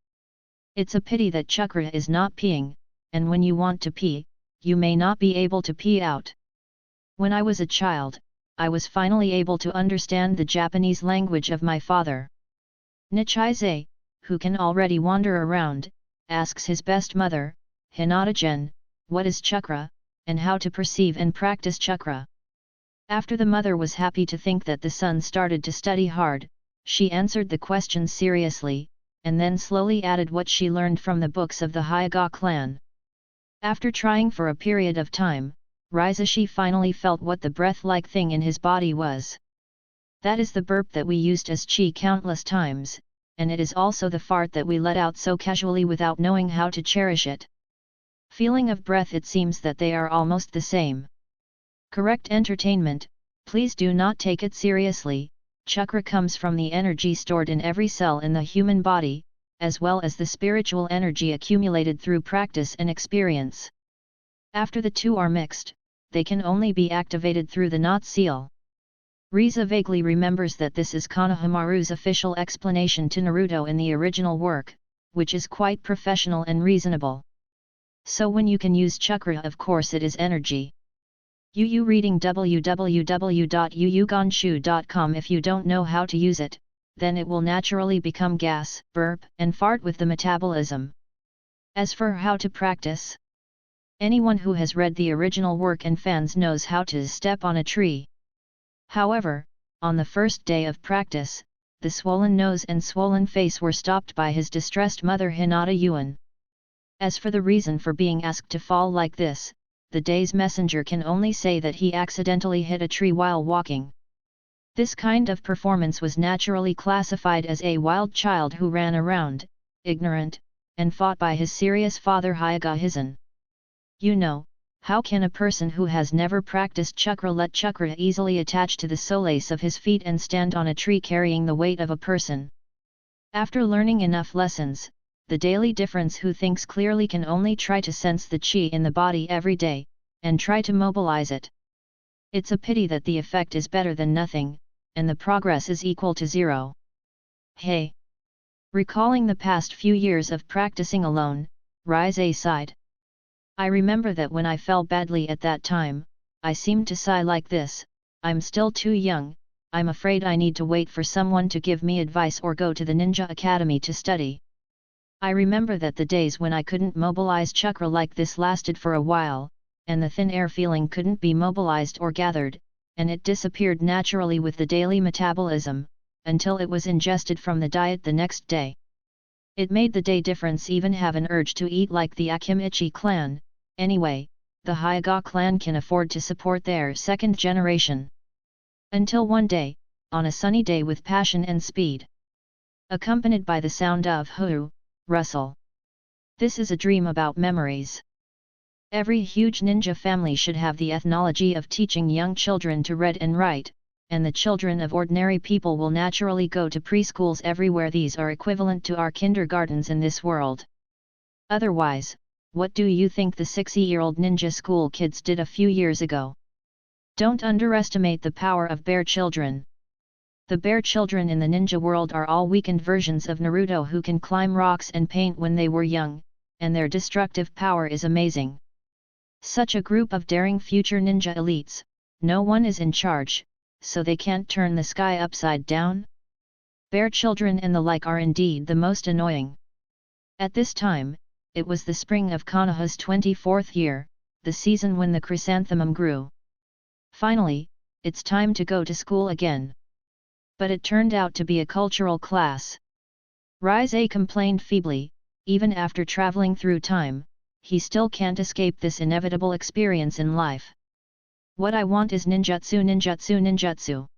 It's a pity that chakra is not peeing, and when you want to pee, you may not be able to pee out. When I was a child, I was finally able to understand the Japanese language of my father. Nichize, who can already wander around, asks his best mother, Hinata-gen, what is chakra, and how to perceive and practice chakra. After the mother was happy to think that the son started to study hard, she answered the question seriously, and then slowly added what she learned from the books of the Hyuga clan. After trying for a period of time, Rizashi finally felt what the breath-like thing in his body was. That is the burp that we used as chi countless times, and it is also the fart that we let out so casually without knowing how to cherish it. Feeling of breath, it seems that they are almost the same. Correct entertainment, please do not take it seriously. Chakra comes from the energy stored in every cell in the human body, as well as the spiritual energy accumulated through practice and experience. After the two are mixed, they can only be activated through the knot seal. Riza vaguely remembers that this is Konohamaru's official explanation to Naruto in the original work, which is quite professional and reasonable. So when you can use chakra, of course it is energy. Yu reading www.yuyugonshu.com. If you don't know how to use it, then it will naturally become gas, burp, and fart with the metabolism. As for how to practice, anyone who has read the original work and fans knows how to step on a tree. However, on the first day of practice, the swollen nose and swollen face were stopped by his distressed mother Hinata Yuan. As for the reason for being asked to fall like this, the day's messenger can only say that he accidentally hit a tree while walking. This kind of performance was naturally classified as a wild child who ran around, ignorant, and fought by his serious father Hyuga Hizen. You know, how can a person who has never practiced chakra let chakra easily attach to the solace of his feet and stand on a tree carrying the weight of a person? After learning enough lessons, the daily difference who thinks clearly can only try to sense the chi in the body every day, and try to mobilize it. It's a pity that the effect is better than nothing, and the progress is equal to zero. Hey! Recalling the past few years of practicing alone, Rise sighed. I remember that when I fell badly at that time, I seemed to sigh like this, I'm still too young, I'm afraid I need to wait for someone to give me advice or go to the ninja academy to study. I remember that the days when I couldn't mobilize chakra like this lasted for a while, and the thin air feeling couldn't be mobilized or gathered, and it disappeared naturally with the daily metabolism, until it was ingested from the diet the next day. It made the day difference even have an urge to eat like the Akimichi clan. Anyway, the Hyuga clan can afford to support their second generation. Until one day, on a sunny day with passion and speed, accompanied by the sound of hoo, rustle. This is a dream about memories. Every huge ninja family should have the ethnology of teaching young children to read and write, and the children of ordinary people will naturally go to preschools everywhere. These are equivalent to our kindergartens in this world. Otherwise, what do you think the 60-year-old ninja school kids did a few years ago? Don't underestimate the power of bear children. The bear children in the ninja world are all weakened versions of Naruto who can climb rocks and paint when they were young, and their destructive power is amazing. Such a group of daring future ninja elites, no one is in charge, so they can't turn the sky upside down? Bear children and the like are indeed the most annoying. At this time, it was the spring of Konoha's 24th year, the season when the chrysanthemum grew. Finally, it's time to go to school again. But it turned out to be a cultural class. Rise complained feebly, even after traveling through time, he still can't escape this inevitable experience in life. What I want is ninjutsu, ninjutsu, ninjutsu.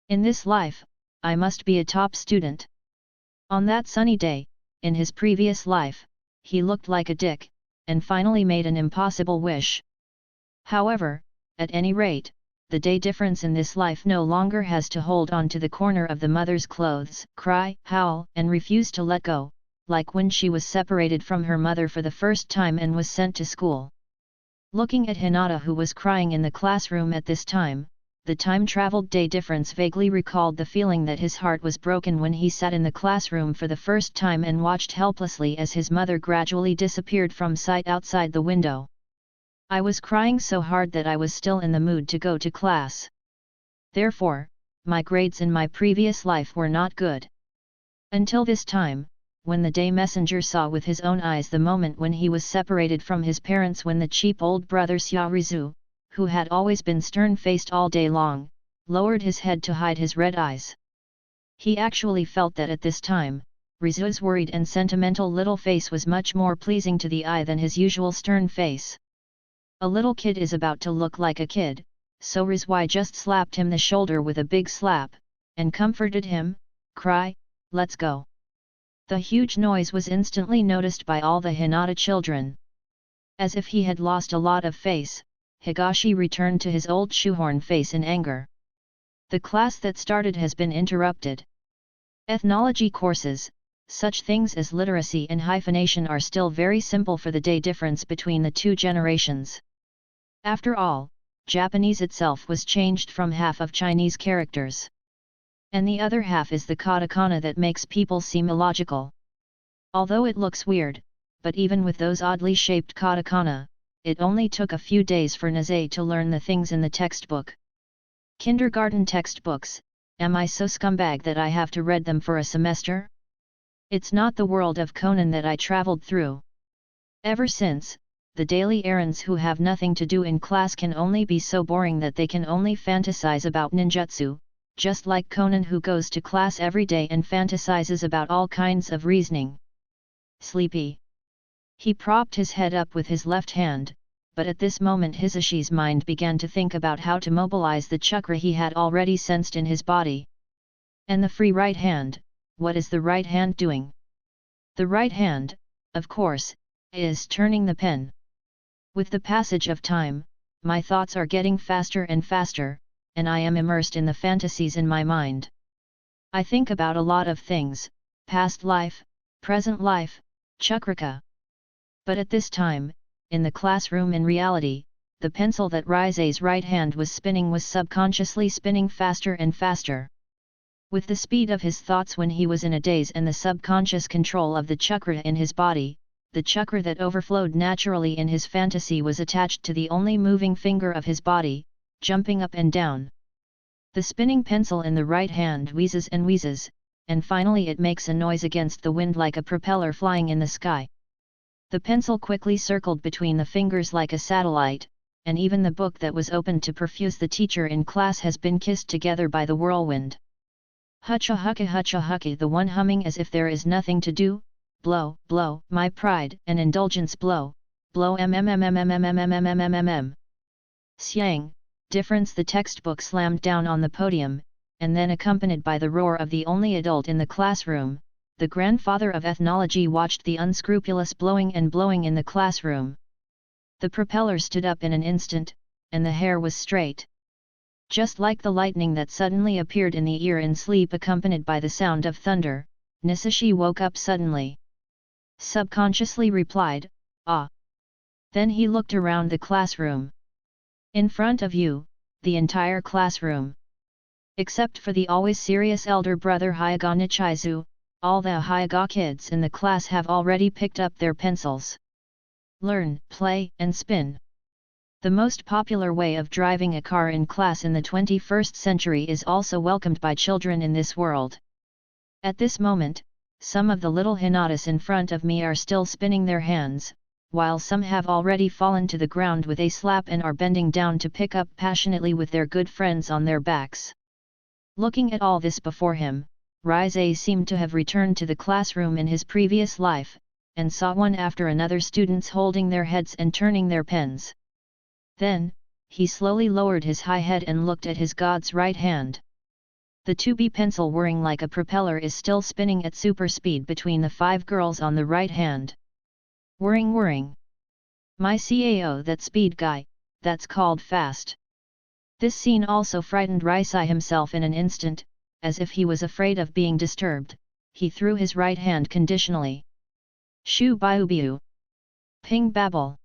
In this life, I must be a top student. On that sunny day, in his previous life, he looked like a dick, and finally made an impossible wish. However, at any rate, the day difference in this life no longer has to hold on to the corner of the mother's clothes, cry, howl, and refuse to let go, like when she was separated from her mother for the first time and was sent to school. Looking at Hinata, who was crying in the classroom at this time, the time-traveled day difference vaguely recalled the feeling that his heart was broken when he sat in the classroom for the first time and watched helplessly as his mother gradually disappeared from sight outside the window. I was crying so hard that I was still in the mood to go to class. Therefore, my grades in my previous life were not good. Until this time, when the day messenger saw with his own eyes the moment when he was separated from his parents, when the cheap old brother Xiaorizu, who had always been stern-faced all day long, lowered his head to hide his red eyes. He actually felt that at this time, Rizu's worried and sentimental little face was much more pleasing to the eye than his usual stern face. A little kid is about to look like a kid, so Rizui just slapped him the shoulder with a big slap, and comforted him, "Cry, let's go." The huge noise was instantly noticed by all the Hinata children. As if he had lost a lot of face, Higashi returned to his old shoehorn face in anger. The class that started has been interrupted. Ethnology courses, such things as literacy and hyphenation, are still very simple for the day difference between the two generations. After all, Japanese itself was changed from half of Chinese characters. And the other half is the katakana that makes people seem illogical. Although it looks weird, but even with those oddly shaped katakana, it only took a few days for Naze to learn the things in the textbook. Kindergarten textbooks, am I so scumbag that I have to read them for a semester? It's not the world of Conan that I traveled through. Ever since, the daily errands who have nothing to do in class can only be so boring that they can only fantasize about ninjutsu, just like Conan, who goes to class every day and fantasizes about all kinds of reasoning. Sleepy. He propped his head up with his left hand, but at this moment Hisashi's mind began to think about how to mobilize the chakra he had already sensed in his body. And the free right hand, what is the right hand doing? The right hand, of course, is turning the pen. With the passage of time, my thoughts are getting faster and faster, and I am immersed in the fantasies in my mind. I think about a lot of things, past life, present life, chakraka. But at this time, in the classroom, in reality, the pencil that Rise's right hand was spinning was subconsciously spinning faster and faster. With the speed of his thoughts when he was in a daze and the subconscious control of the chakra in his body, the chakra that overflowed naturally in his fantasy was attached to the only moving finger of his body, jumping up and down. The spinning pencil in the right hand wheezes and wheezes, and finally it makes a noise against the wind like a propeller flying in the sky. The pencil quickly circled between the fingers like a satellite, and even the book that was opened to perfuse the teacher in class has been kissed together by the whirlwind. Hutcha hucka, the one humming as if there is nothing to do, blow, blow, my pride and indulgence blow, blow mmmmmmmmmmmmmmmm. Siang, difference. The textbook slammed down on the podium, and then accompanied by the roar of the only adult in the classroom, the grandfather of ethnology watched the unscrupulous blowing and blowing in the classroom. The propeller stood up in an instant, and the hair was straight. Just like the lightning that suddenly appeared in the ear in sleep accompanied by the sound of thunder, Nisashi woke up suddenly. Subconsciously replied, "Ah." Then he looked around the classroom. In front of you, the entire classroom. Except for the always serious elder brother Hyaga Nichizu, all the Hyaga kids in the class have already picked up their pencils. Learn, play, and spin. The most popular way of driving a car in class in the 21st century is also welcomed by children in this world. At this moment, some of the little Hinatas in front of me are still spinning their hands, while some have already fallen to the ground with a slap and are bending down to pick up passionately with their good friends on their backs. Looking at all this before him, Rise seemed to have returned to the classroom in his previous life, and saw one after another students holding their heads and turning their pens. Then, he slowly lowered his high head and looked at his god's right hand. The 2B pencil whirring like a propeller is still spinning at super speed between the 5 girls on the right hand. Whirring whirring. My cao, that speed guy, that's called fast. This scene also frightened Risai himself in an instant, as if he was afraid of being disturbed, he threw his right hand conditionally. Shu biu biu. Ping babble.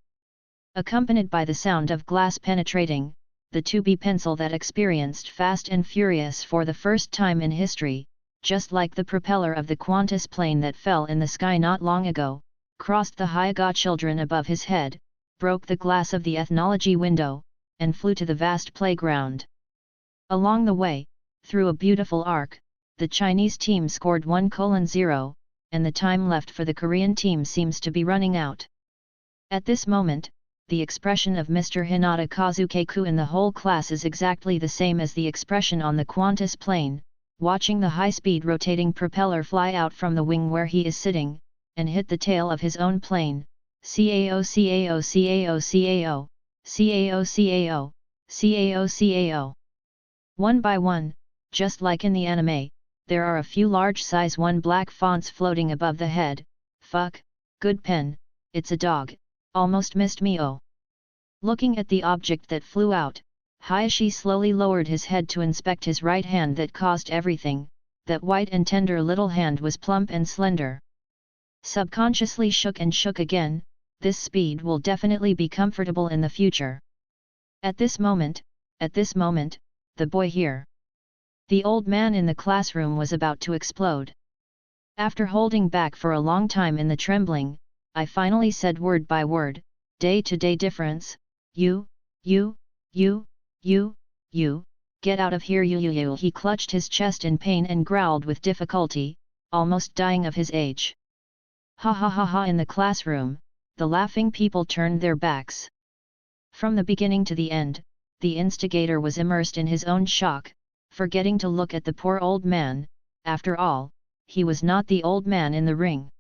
Accompanied by the sound of glass penetrating, the 2B pencil that experienced fast and furious for the first time in history, just like the propeller of the Qantas plane that fell in the sky not long ago, crossed the Hyaga children above his head, broke the glass of the ethnology window, and flew to the vast playground. Along the way, through a beautiful arc, the Chinese team scored 1:0, and the time left for the Korean team seems to be running out. At this moment, the expression of Mr. Hinata Kazuke-ku in the whole class is exactly the same as the expression on the Qantas plane, watching the high-speed rotating propeller fly out from the wing where he is sitting, and hit the tail of his own plane, cao cao cao cao, cao cao, cao cao. One by one, just like in the anime, there are a few large size 1 black fonts floating above the head. Fuck, good pen, it's a dog, almost missed me. Oh. Looking at the object that flew out, Hayashi slowly lowered his head to inspect his right hand that caused everything. That white and tender little hand was plump and slender. Subconsciously shook and shook again. This speed will definitely be comfortable in the future. At this moment, the boy here. The old man in the classroom was about to explode. After holding back for a long time in the trembling, I finally said word by word, day-to-day difference, you, get out of here you. He clutched his chest in pain and growled with difficulty, almost dying of his age. Ha ha ha ha. In the classroom, the laughing people turned their backs. From the beginning to the end, the instigator was immersed in his own shock, forgetting to look at the poor old man. After all, he was not the old man in the ring.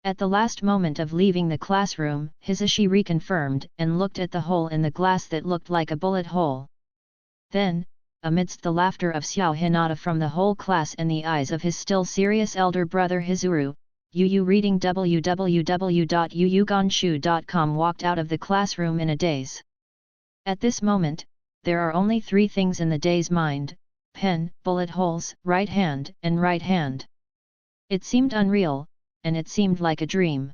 At the last moment of leaving the classroom, Hisashi reconfirmed and looked at the hole in the glass that looked like a bullet hole. Then, amidst the laughter of Xiao Hinata from the whole class and the eyes of his still serious elder brother Hizuru, Yu reading www.yuyugonshu.com walked out of the classroom in a daze. At this moment, there are only 3 things in the day's mind: pen, bullet holes, right hand, and right hand. It seemed unreal, and it seemed like a dream.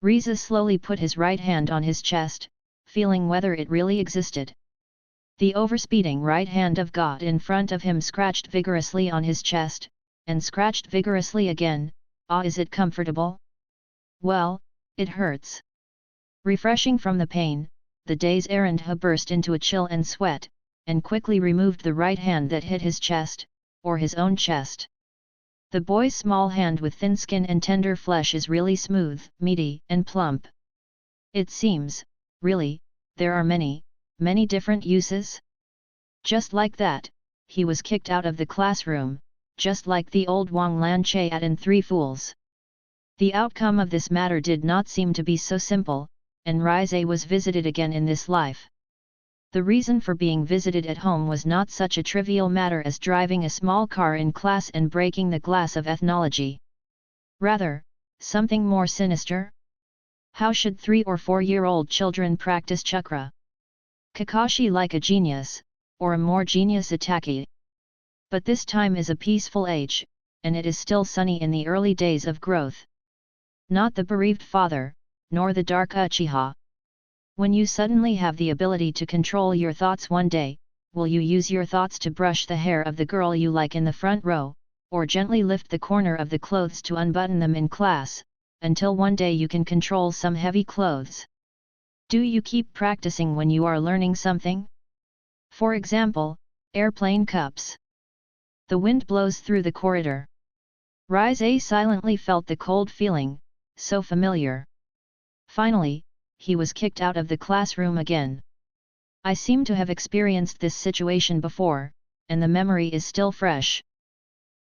Riza slowly put his right hand on his chest, feeling whether it really existed. The overspeeding right hand of God in front of him scratched vigorously on his chest, and scratched vigorously again. Ah, is it comfortable? Well, it hurts. Refreshing from the pain, the day's errand burst into a chill and sweat, and quickly removed the right hand that hit his chest, or his own chest. The boy's small hand with thin skin and tender flesh is really smooth, meaty, and plump. It seems, really, there are many different uses. Just like that, he was kicked out of the classroom, just like the old Wang Lan Che at in Three Fools. The outcome of this matter did not seem to be so simple, and Rise was visited again in this life. The reason for being visited at home was not such a trivial matter as driving a small car in class and breaking the glass of ethnology. Rather, something more sinister? How should 3 or 4-year-old children practice chakra? Kakashi like a genius, or a more genius Itaki? But this time is a peaceful age, and it is still sunny in the early days of growth. Not the bereaved father, nor the dark Uchiha. When you suddenly have the ability to control your thoughts one day, will you use your thoughts to brush the hair of the girl you like in the front row, or gently lift the corner of the clothes to unbutton them in class, until one day you can control some heavy clothes? Do you keep practicing when you are learning something? For example, airplane cups. The wind blows through the corridor. Rise silently felt the cold feeling, so familiar. Finally, he was kicked out of the classroom again. I seem to have experienced this situation before, and the memory is still fresh.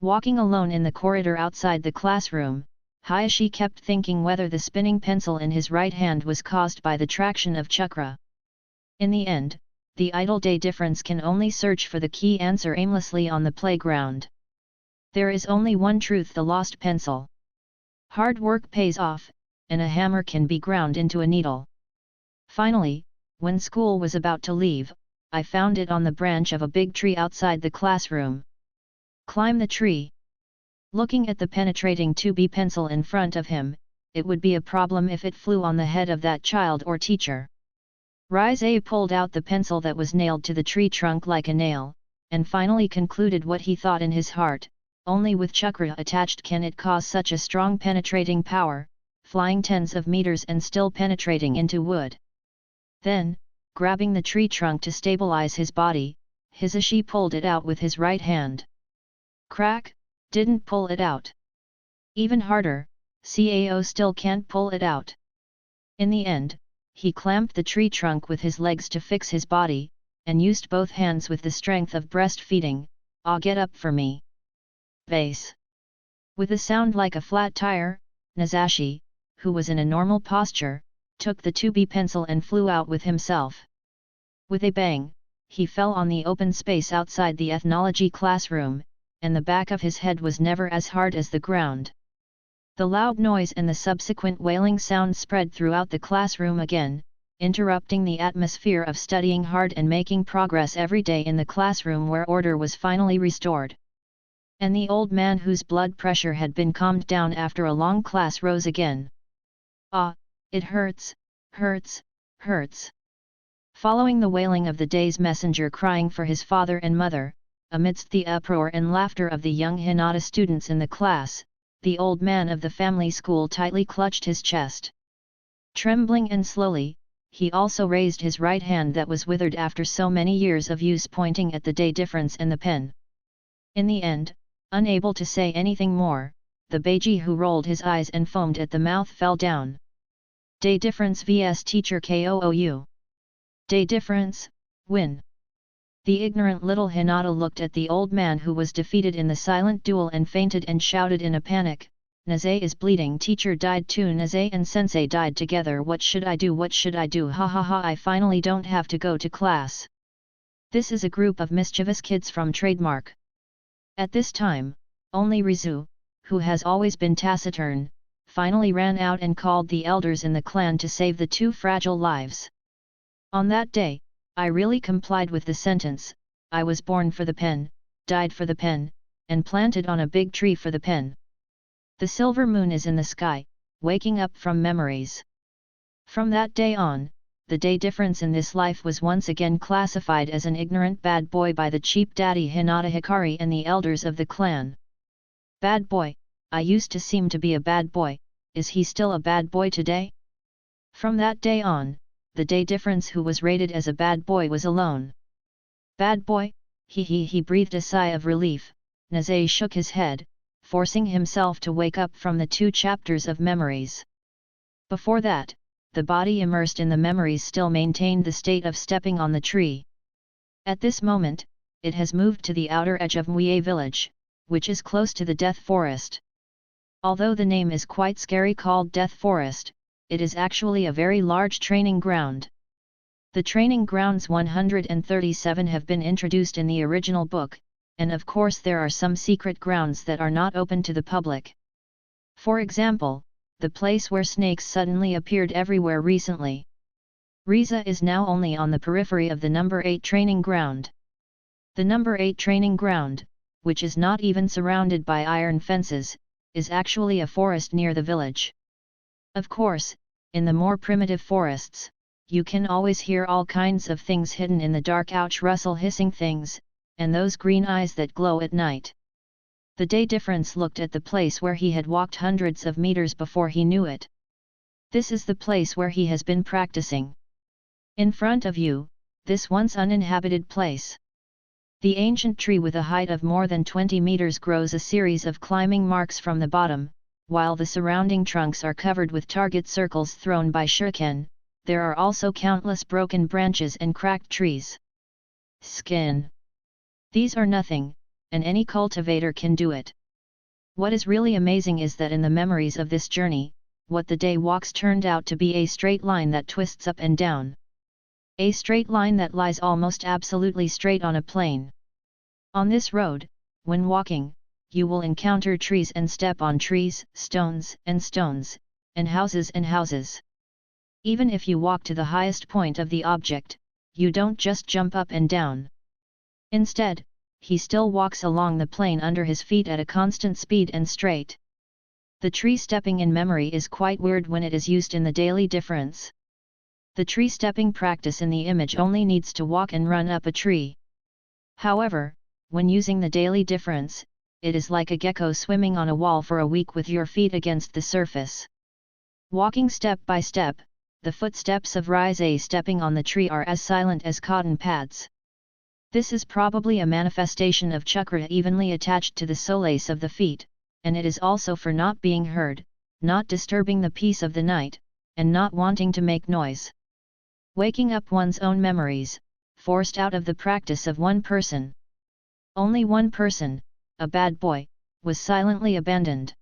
Walking alone in the corridor outside the classroom, Hayashi kept thinking whether the spinning pencil in his right hand was caused by the traction of chakra. In the end, the idle day difference can only search for the key answer aimlessly on the playground. There is only one truth: the lost pencil. Hard work pays off, and a hammer can be ground into a needle. Finally, when school was about to leave, I found it on the branch of a big tree outside the classroom. Climb the tree. Looking at the penetrating 2B pencil in front of him, it would be a problem if it flew on the head of that child or teacher. Rise pulled out the pencil that was nailed to the tree trunk like a nail, and finally concluded what he thought in his heart: only with chakra attached can it cause such a strong penetrating power, flying tens of meters and still penetrating into wood. Then, grabbing the tree trunk to stabilize his body, Hisashi pulled it out with his right hand. Crack, didn't pull it out. Even harder, Cao still can't pull it out. In the end, he clamped the tree trunk with his legs to fix his body, and used both hands with the strength of breastfeeding. Ah, get up for me. Base. With a sound like a flat tire, Nazashi, who was in a normal posture, took the 2B pencil and flew out with himself. With a bang, he fell on the open space outside the ethnology classroom, and the back of his head was never as hard as the ground. The loud noise and the subsequent wailing sound spread throughout the classroom again, interrupting the atmosphere of studying hard and making progress every day in the classroom where order was finally restored. And the old man whose blood pressure had been calmed down after a long class rose again. Ah, it hurts, hurts, hurts. Following the wailing of the day's messenger crying for his father and mother, amidst the uproar and laughter of the young Hinata students in the class, the old man of the family school tightly clutched his chest. Trembling and slowly, he also raised his right hand that was withered after so many years of use, pointing at the day difference and the pen. In the end, unable to say anything more, the Beiji who rolled his eyes and foamed at the mouth fell down. Day difference vs teacher KOOU. Day difference, win. The ignorant little Hinata looked at the old man who was defeated in the silent duel and fainted and shouted in a panic, "Naze is bleeding, teacher died too, Naze and sensei died together, what should I do, what should I do, ha ha ha, I finally don't have to go to class." This is a group of mischievous kids from Trademark. At this time, only Rizu, who has always been taciturn, finally ran out and called the elders in the clan to save the two fragile lives. On that day, I really complied with the sentence: I was born for the pen, died for the pen, and planted on a big tree for the pen. The silver moon is in the sky, waking up from memories. From that day on, the day difference in this life was once again classified as an ignorant bad boy by the cheap daddy Hinata Hikari and the elders of the clan. Bad boy, I used to seem to be a bad boy, is he still a bad boy today? From that day on, the day difference who was rated as a bad boy was alone. Bad boy, he breathed a sigh of relief. Naze shook his head, forcing himself to wake up from the 2 chapters of memories. Before that, the body immersed in the memories still maintained the state of stepping on the tree. At this moment, it has moved to the outer edge of Mue village, which is close to the death forest. Although the name is quite scary, called Death Forest, it is actually a very large training ground. The training grounds 137 have been introduced in the original book, and of course there are some secret grounds that are not open to the public. For example, the place where snakes suddenly appeared everywhere recently. Riza is now only on the periphery of the number 8 training ground. The number 8 training ground, which is not even surrounded by iron fences, is actually a forest near the village. Of course, in the more primitive forests, you can always hear all kinds of things hidden in the dark, ouch, rustle, hissing things, and those green eyes that glow at night. The day difference looked at the place where he had walked hundreds of meters before he knew it. This is the place where he has been practicing. In front of you, this once uninhabited place. The ancient tree with a height of more than 20 meters grows a series of climbing marks from the bottom, while the surrounding trunks are covered with target circles thrown by shuriken. There are also countless broken branches and cracked trees. Skin. These are nothing, and any cultivator can do it. What is really amazing is that in the memories of this journey, what the day walks turned out to be a straight line that twists up and down. A straight line that lies almost absolutely straight on a plane. On this road, when walking, you will encounter trees and step on trees, stones, and houses and houses. Even if you walk to the highest point of the object, you don't just jump up and down. Instead, he still walks along the plane under his feet at a constant speed and straight. The tree stepping in memory is quite weird when it is used in the daily difference. The tree stepping practice in the image only needs to walk and run up a tree. However, when using the daily difference, it is like a gecko swimming on a wall for a week with your feet against the surface. Walking step by step, the footsteps of Rise stepping on the tree are as silent as cotton pads. This is probably a manifestation of chakra evenly attached to the soles of the feet, and it is also for not being heard, not disturbing the peace of the night, and not wanting to make noise. Waking up one's own memories, forced out of the practice of one person. Only one person, a bad boy, was silently abandoned.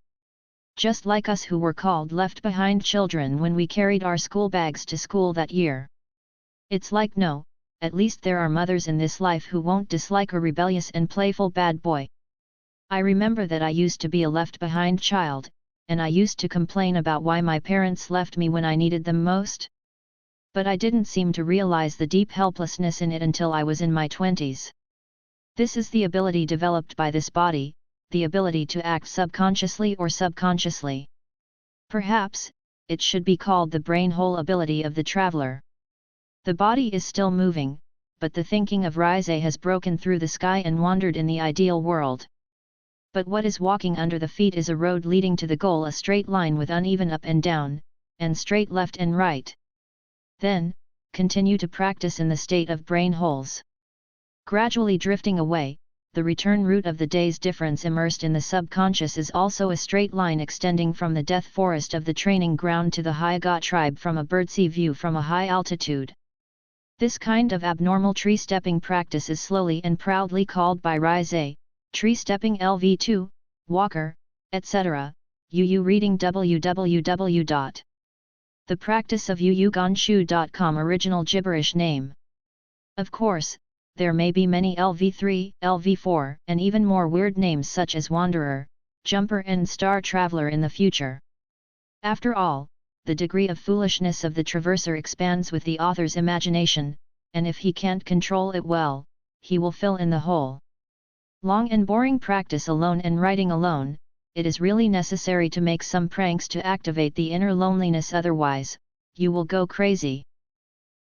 Just like us who were called left behind children when we carried our school bags to school that year. It's like no, at least there are mothers in this life who won't dislike a rebellious and playful bad boy. I remember that I used to be a left behind child, and I used to complain about why my parents left me when I needed them most. But I didn't seem to realize the deep helplessness in it until I was in my 20s. This is the ability developed by this body, the ability to act subconsciously or subconsciously. Perhaps, it should be called the brain hole ability of the traveler. The body is still moving, but the thinking of Rise has broken through the sky and wandered in the ideal world. But what is walking under the feet is a road leading to the goal, a straight line with uneven up and down, and straight left and right. Then, continue to practice in the state of brain holes. Gradually drifting away, the return route of the day's difference immersed in the subconscious is also a straight line extending from the death forest of the training ground to the Hyagat tribe from a bird's-eye view from a high altitude. This kind of abnormal tree-stepping practice is slowly and proudly called by Rise, tree-stepping LV2, walker, etc. UU reading www.thepracticeofyuyuganshu.com original gibberish name. Of course, there may be many LV3, LV4, and even more weird names such as Wanderer, Jumper and Star Traveler in the future. After all, the degree of foolishness of the traverser expands with the author's imagination, and if he can't control it well, he will fill in the hole. Long and boring practice alone and writing alone, it is really necessary to make some pranks to activate the inner loneliness, otherwise, you will go crazy.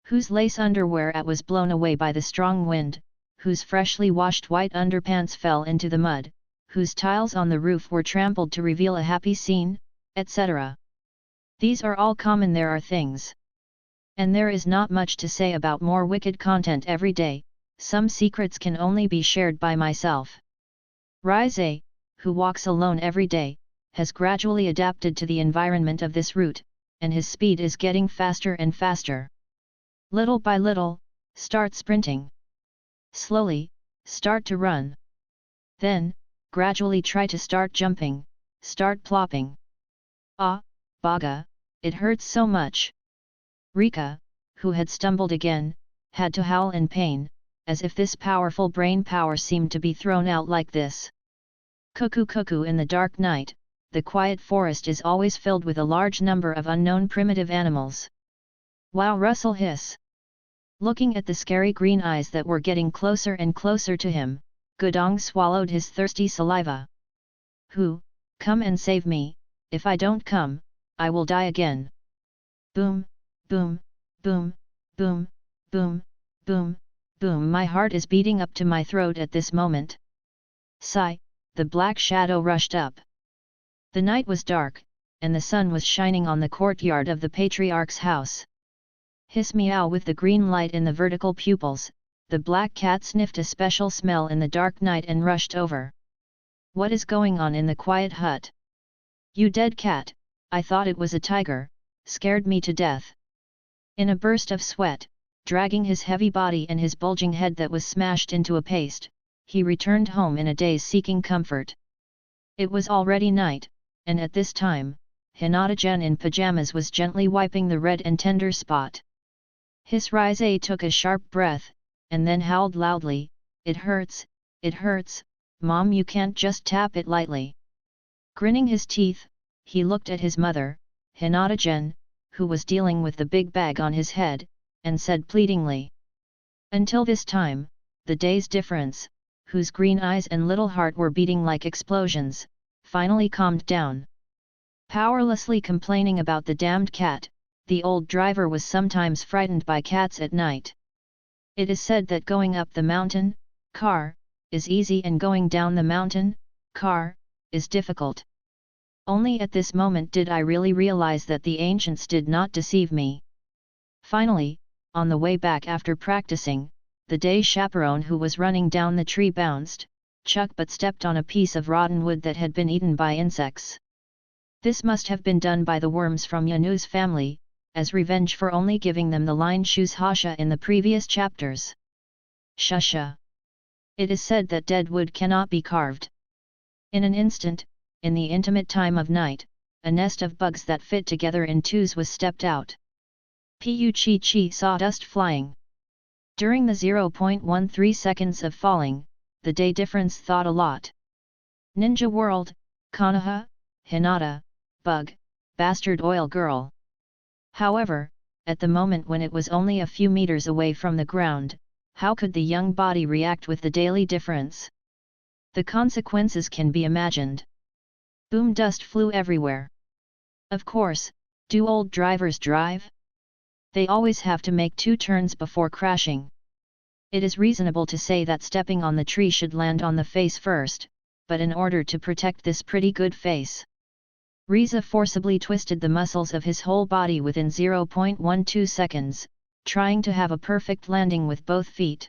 Whose lace underwear was blown away by the strong wind, whose freshly washed white underpants fell into the mud, whose tiles on the roof were trampled to reveal a happy scene, etc. These are all common. There are things. And there is not much to say about more wicked content every day. Some secrets can only be shared by myself. Rise, who walks alone every day, has gradually adapted to the environment of this route, and his speed is getting faster and faster. Little by little, start sprinting. Slowly, start to run. Then, gradually try to start jumping, start plopping. Ah, Baga, it hurts so much. Rika, who had stumbled again, had to howl in pain, as if this powerful brain power seemed to be thrown out like this. Cuckoo cuckoo, in the dark night, the quiet forest is always filled with a large number of unknown primitive animals. Wow, Russell hiss. Looking at the scary green eyes that were getting closer and closer to him, Gudong swallowed his thirsty saliva. Who, come and save me, if I don't come, I will die again. Boom, boom, boom, boom, boom, boom, boom. My heart is beating up to my throat at this moment. Sigh, the black shadow rushed up. The night was dark, and the sun was shining on the courtyard of the patriarch's house. Hiss meow, with the green light in the vertical pupils, the black cat sniffed a special smell in the dark night and rushed over. What is going on in the quiet hut? You dead cat, I thought it was a tiger, scared me to death. In a burst of sweat, dragging his heavy body and his bulging head that was smashed into a paste, he returned home in a daze seeking comfort. It was already night, and at this time, Hinata-jan in pajamas was gently wiping the red and tender spot. His Rise took a sharp breath, and then howled loudly, it hurts, Mom, you can't just tap it lightly. Grinning his teeth, he looked at his mother, Hinata-jan, who was dealing with the big bag on his head, and said pleadingly. Until this time, the day's difference, whose green eyes and little heart were beating like explosions, finally calmed down. Powerlessly complaining about the damned cat, the old driver was sometimes frightened by cats at night. It is said that going up the mountain, car, is easy and going down the mountain, car, is difficult. Only at this moment did I really realize that the ancients did not deceive me. Finally, on the way back after practicing, the day chaperone who was running down the tree bounced, but stepped on a piece of rotten wood that had been eaten by insects. This must have been done by the worms from Yanu's family, as revenge for only giving them the line shoes hasha in the previous chapters. Shusha. It is said that dead wood cannot be carved. In an instant, in the intimate time of night, a nest of bugs that fit together in twos was stepped out. Pu-chi saw dust flying. During the 0.13 seconds of falling, the day difference thought a lot. Ninja world, Konoha, Hinata, bug, bastard oil girl. However, at the moment when it was only a few meters away from the ground, how could the young body react with the daily difference? The consequences can be imagined. Boom, dust flew everywhere. Of course, do old drivers drive? They always have to make 2 turns before crashing. It is reasonable to say that stepping on the tree should land on the face first, but in order to protect this pretty good face, Riza forcibly twisted the muscles of his whole body within 0.12 seconds, trying to have a perfect landing with both feet.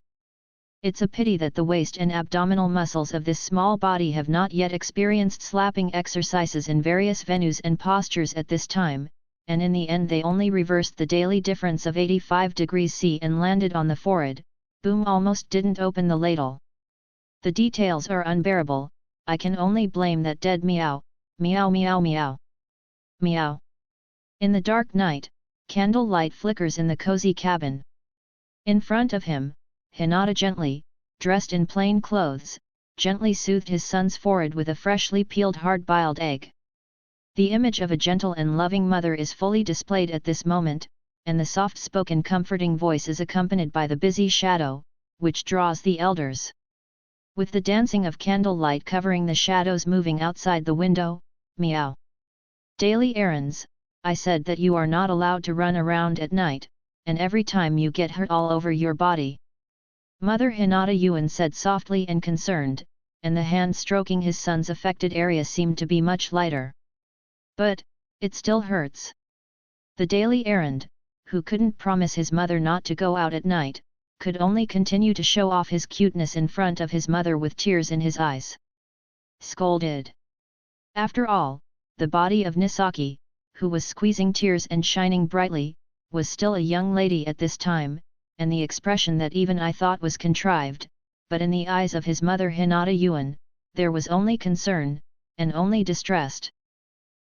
It's a pity that the waist and abdominal muscles of this small body have not yet experienced slapping exercises in various venues and postures at this time, and in the end they only reversed the daily difference of 85 degrees C and landed on the forehead. Boom almost didn't open the ladle. The details are unbearable, I can only blame that dead meow, meow meow meow. Meow. In the dark night, candlelight flickers in the cozy cabin. In front of him, Hinata gently, dressed in plain clothes, gently soothed his son's forehead with a freshly peeled hard-boiled egg. The image of a gentle and loving mother is fully displayed at this moment, and the soft-spoken comforting voice is accompanied by the busy shadow, which draws the elders. With the dancing of candlelight covering the shadows moving outside the window, meow. Daily errands, I said that you are not allowed to run around at night, and every time you get hurt all over your body. Mother Hinata Yuan said softly and concerned, and the hand stroking his son's affected area seemed to be much lighter. But, it still hurts. The daily errand, who couldn't promise his mother not to go out at night, could only continue to show off his cuteness in front of his mother with tears in his eyes. Scolded. After all, the body of Nisaki, who was squeezing tears and shining brightly, was still a young lady at this time, and the expression that even I thought was contrived, but in the eyes of his mother Hinata Yuan, there was only concern, and only distressed.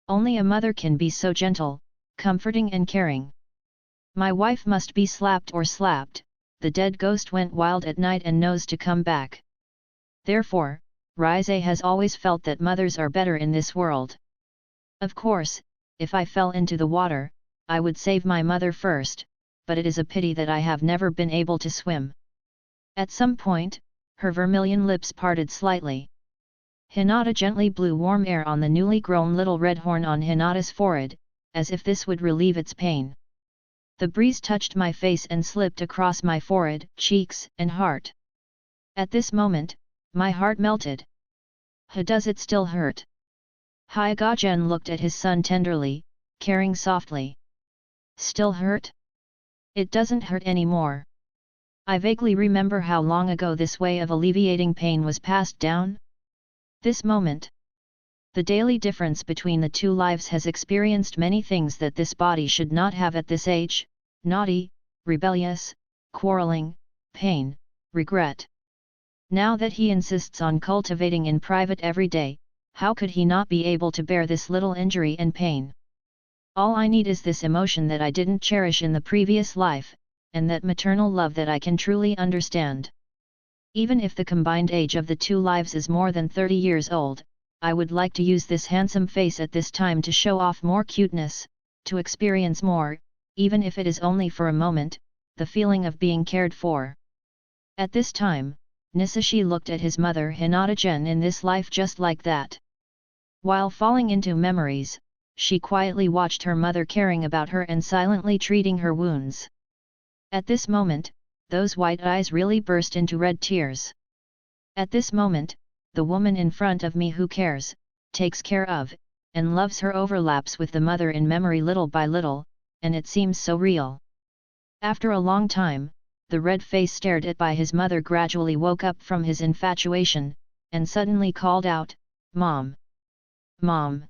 Only a mother can be so gentle, comforting and caring. My wife must be slapped or slapped, the dead ghost went wild at night and knows to come back. Therefore, Rise has always felt that mothers are better in this world. Of course, if I fell into the water, I would save my mother first, but it is a pity that I have never been able to swim. At some point, her vermilion lips parted slightly. Hinata gently blew warm air on the newly grown little red horn on Hinata's forehead, as if this would relieve its pain. The breeze touched my face and slipped across my forehead, cheeks, and heart. At this moment, my heart melted. Does it still hurt? Hyagajen looked at his son tenderly, caring softly. Still hurt? It doesn't hurt anymore. I vaguely remember how long ago this way of alleviating pain was passed down. This moment. The daily difference between the two lives has experienced many things that this body should not have at this age: naughty, rebellious, quarreling, pain, regret. Now that he insists on cultivating in private every day, how could he not be able to bear this little injury and pain? All I need is this emotion that I didn't cherish in the previous life, and that maternal love that I can truly understand. Even if the combined age of the two lives is more than 30 years old, I would like to use this handsome face at this time to show off more cuteness, to experience more, even if it is only for a moment, the feeling of being cared for. At this time, Nisashi looked at his mother Hinata-gen in this life just like that. While falling into memories, she quietly watched her mother caring about her and silently treating her wounds. At this moment, those white eyes really burst into red tears. At this moment, the woman in front of me who cares, takes care of, and loves her overlaps with the mother in memory little by little, and it seems so real. After a long time, the red face stared at by his mother gradually woke up from his infatuation, and suddenly called out, "Mom! Mom!"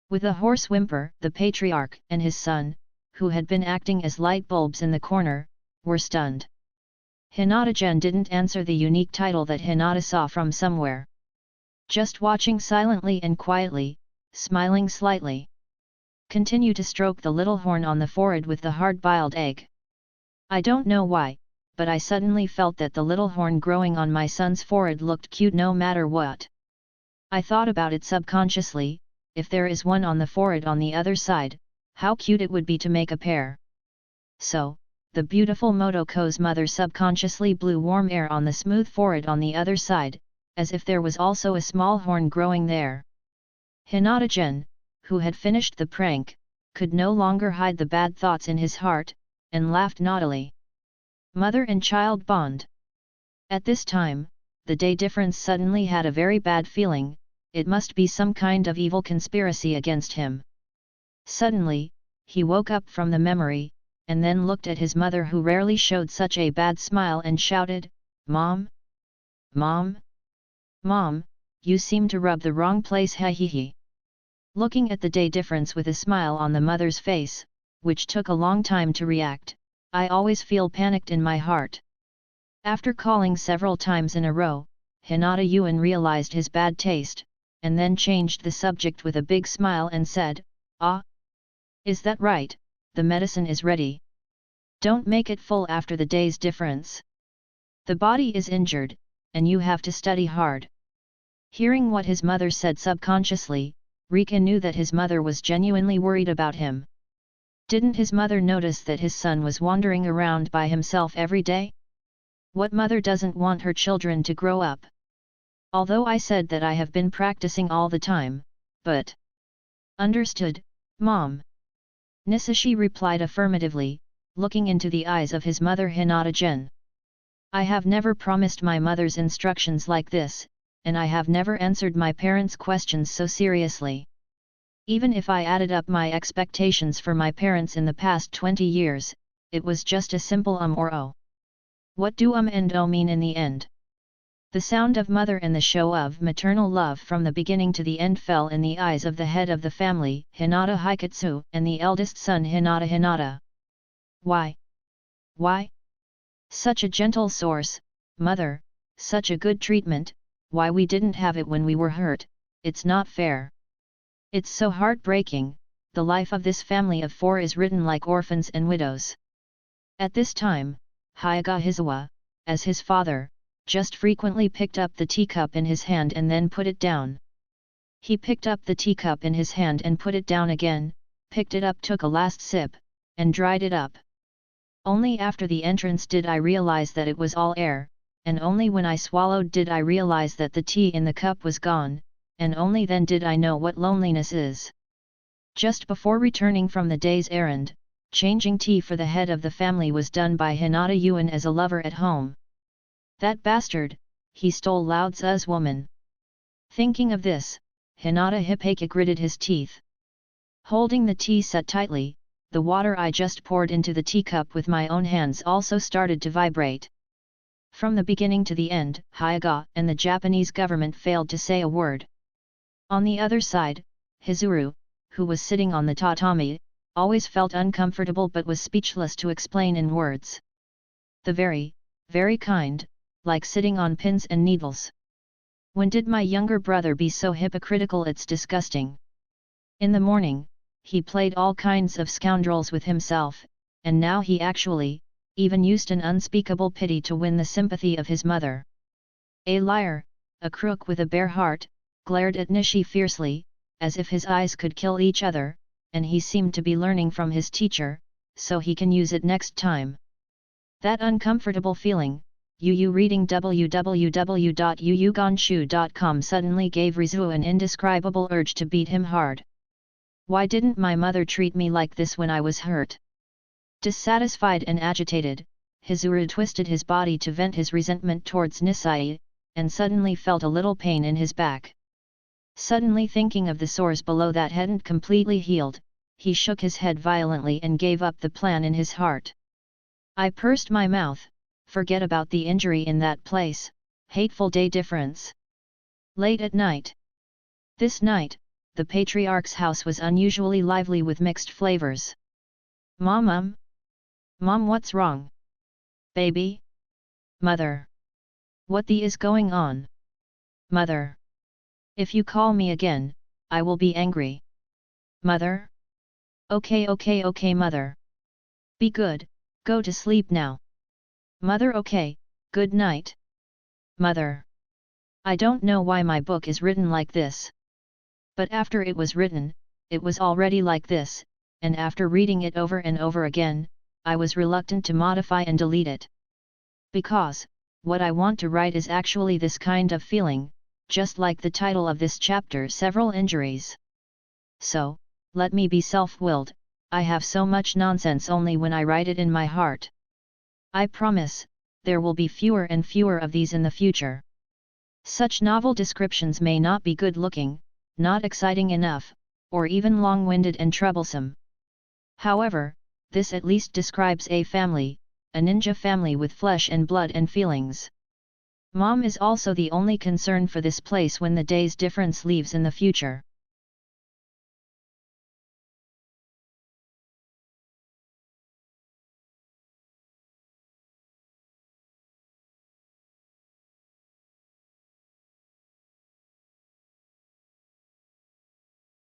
With a hoarse whimper, the patriarch and his son, who had been acting as light bulbs in the corner, were stunned. Hinata-gen didn't answer the unique title that Hinata saw from somewhere. Just watching silently and quietly, smiling slightly. Continue to stroke the little horn on the forehead with the hard-boiled egg. I don't know why, but I suddenly felt that the little horn growing on my son's forehead looked cute no matter what. I thought about it subconsciously: if there is one on the forehead on the other side, how cute it would be to make a pair. So, the beautiful Motoko's mother subconsciously blew warm air on the smooth forehead on the other side, as if there was also a small horn growing there. Hinata-gen, who had finished the prank, could no longer hide the bad thoughts in his heart, and laughed naughtily. Mother and child bond. At this time, the day difference suddenly had a very bad feeling: it must be some kind of evil conspiracy against him. Suddenly, he woke up from the memory, and then looked at his mother who rarely showed such a bad smile and shouted, "Mom? Mom? Mom, you seem to rub the wrong place, ha he he." Looking at the day difference with a smile on the mother's face, which took a long time to react, I always feel panicked in my heart. After calling several times in a row, Hinata Yuan realized his bad taste, and then changed the subject with a big smile and said, "Ah? Is that right? The medicine is ready. Don't make it full after the day's difference. The body is injured, and you have to study hard." Hearing what his mother said subconsciously, Rika knew that his mother was genuinely worried about him. Didn't his mother notice that his son was wandering around by himself every day? What mother doesn't want her children to grow up? Although I said that I have been practicing all the time, but... Understood, Mom. Nisashi replied affirmatively, looking into the eyes of his mother Hinata-gen. I have never promised my mother's instructions like this, and I have never answered my parents' questions so seriously. Even if I added up my expectations for my parents in the past 20 years, it was just a simple or oh. What do and oh mean in the end? The sound of mother and the show of maternal love from the beginning to the end fell in the eyes of the head of the family, Hinata Hikatsu, and the eldest son Hinata. Why? Why? Such a gentle source, mother, such a good treatment, why we didn't have it when we were hurt, it's not fair. It's so heartbreaking, the life of this family of 4 is written like orphans and widows. At this time, Hyaga Hizawa, as his father, just frequently picked up the teacup in his hand and then put it down. He picked up the teacup in his hand and put it down again, picked it up, took a last sip, and dried it up. Only after the entrance did I realize that it was all air, and only when I swallowed did I realize that the tea in the cup was gone, and only then did I know what loneliness is. Just before returning from the day's errand, changing tea for the head of the family was done by Hinata Yuan as a lover at home. That bastard, he stole Lao Tzu's woman. Thinking of this, Hinata Hippaka gritted his teeth. Holding the tea set tightly, the water I just poured into the teacup with my own hands also started to vibrate. From the beginning to the end, Hyaga and the Japanese government failed to say a word. On the other side, Hizuru, who was sitting on the tatami, always felt uncomfortable but was speechless to explain in words. The very, very kind, like sitting on pins and needles. When did my younger brother be so hypocritical? It's disgusting. In the morning, he played all kinds of scoundrels with himself, and now he actually, even used an unspeakable pity to win the sympathy of his mother. A liar, a crook with a bare heart, glared at Nishi fiercely, as if his eyes could kill each other, and he seemed to be learning from his teacher, so he can use it next time. That uncomfortable feeling, reading www.yuyuganshu.com suddenly gave Rizuo an indescribable urge to beat him hard. Why didn't my mother treat me like this when I was hurt? Dissatisfied and agitated, Hizuru twisted his body to vent his resentment towards Nisai, and suddenly felt a little pain in his back. Suddenly thinking of the sores below that hadn't completely healed, he shook his head violently and gave up the plan in his heart. I pursed my mouth. Forget about the injury in that place, hateful day difference. Late at night. This night, the patriarch's house was unusually lively with mixed flavors. Mom, what's wrong? Baby? Mother. What the is going on? Mother. If you call me again, I will be angry. Mother? Okay mother. Be good, go to sleep now. Mother okay, good night. Mother. I don't know why my book is written like this. But after it was written, it was already like this, and after reading it over and over again, I was reluctant to modify and delete it. Because, what I want to write is actually this kind of feeling, just like the title of this chapter, several injuries. So, let me be self-willed, I have so much nonsense only when I write it in my heart. I promise, there will be fewer and fewer of these in the future. Such novel descriptions may not be good-looking, not exciting enough, or even long-winded and troublesome. However, this at least describes a family, a ninja family with flesh and blood and feelings. Mom is also the only concern for this place when the day's difference leaves in the future.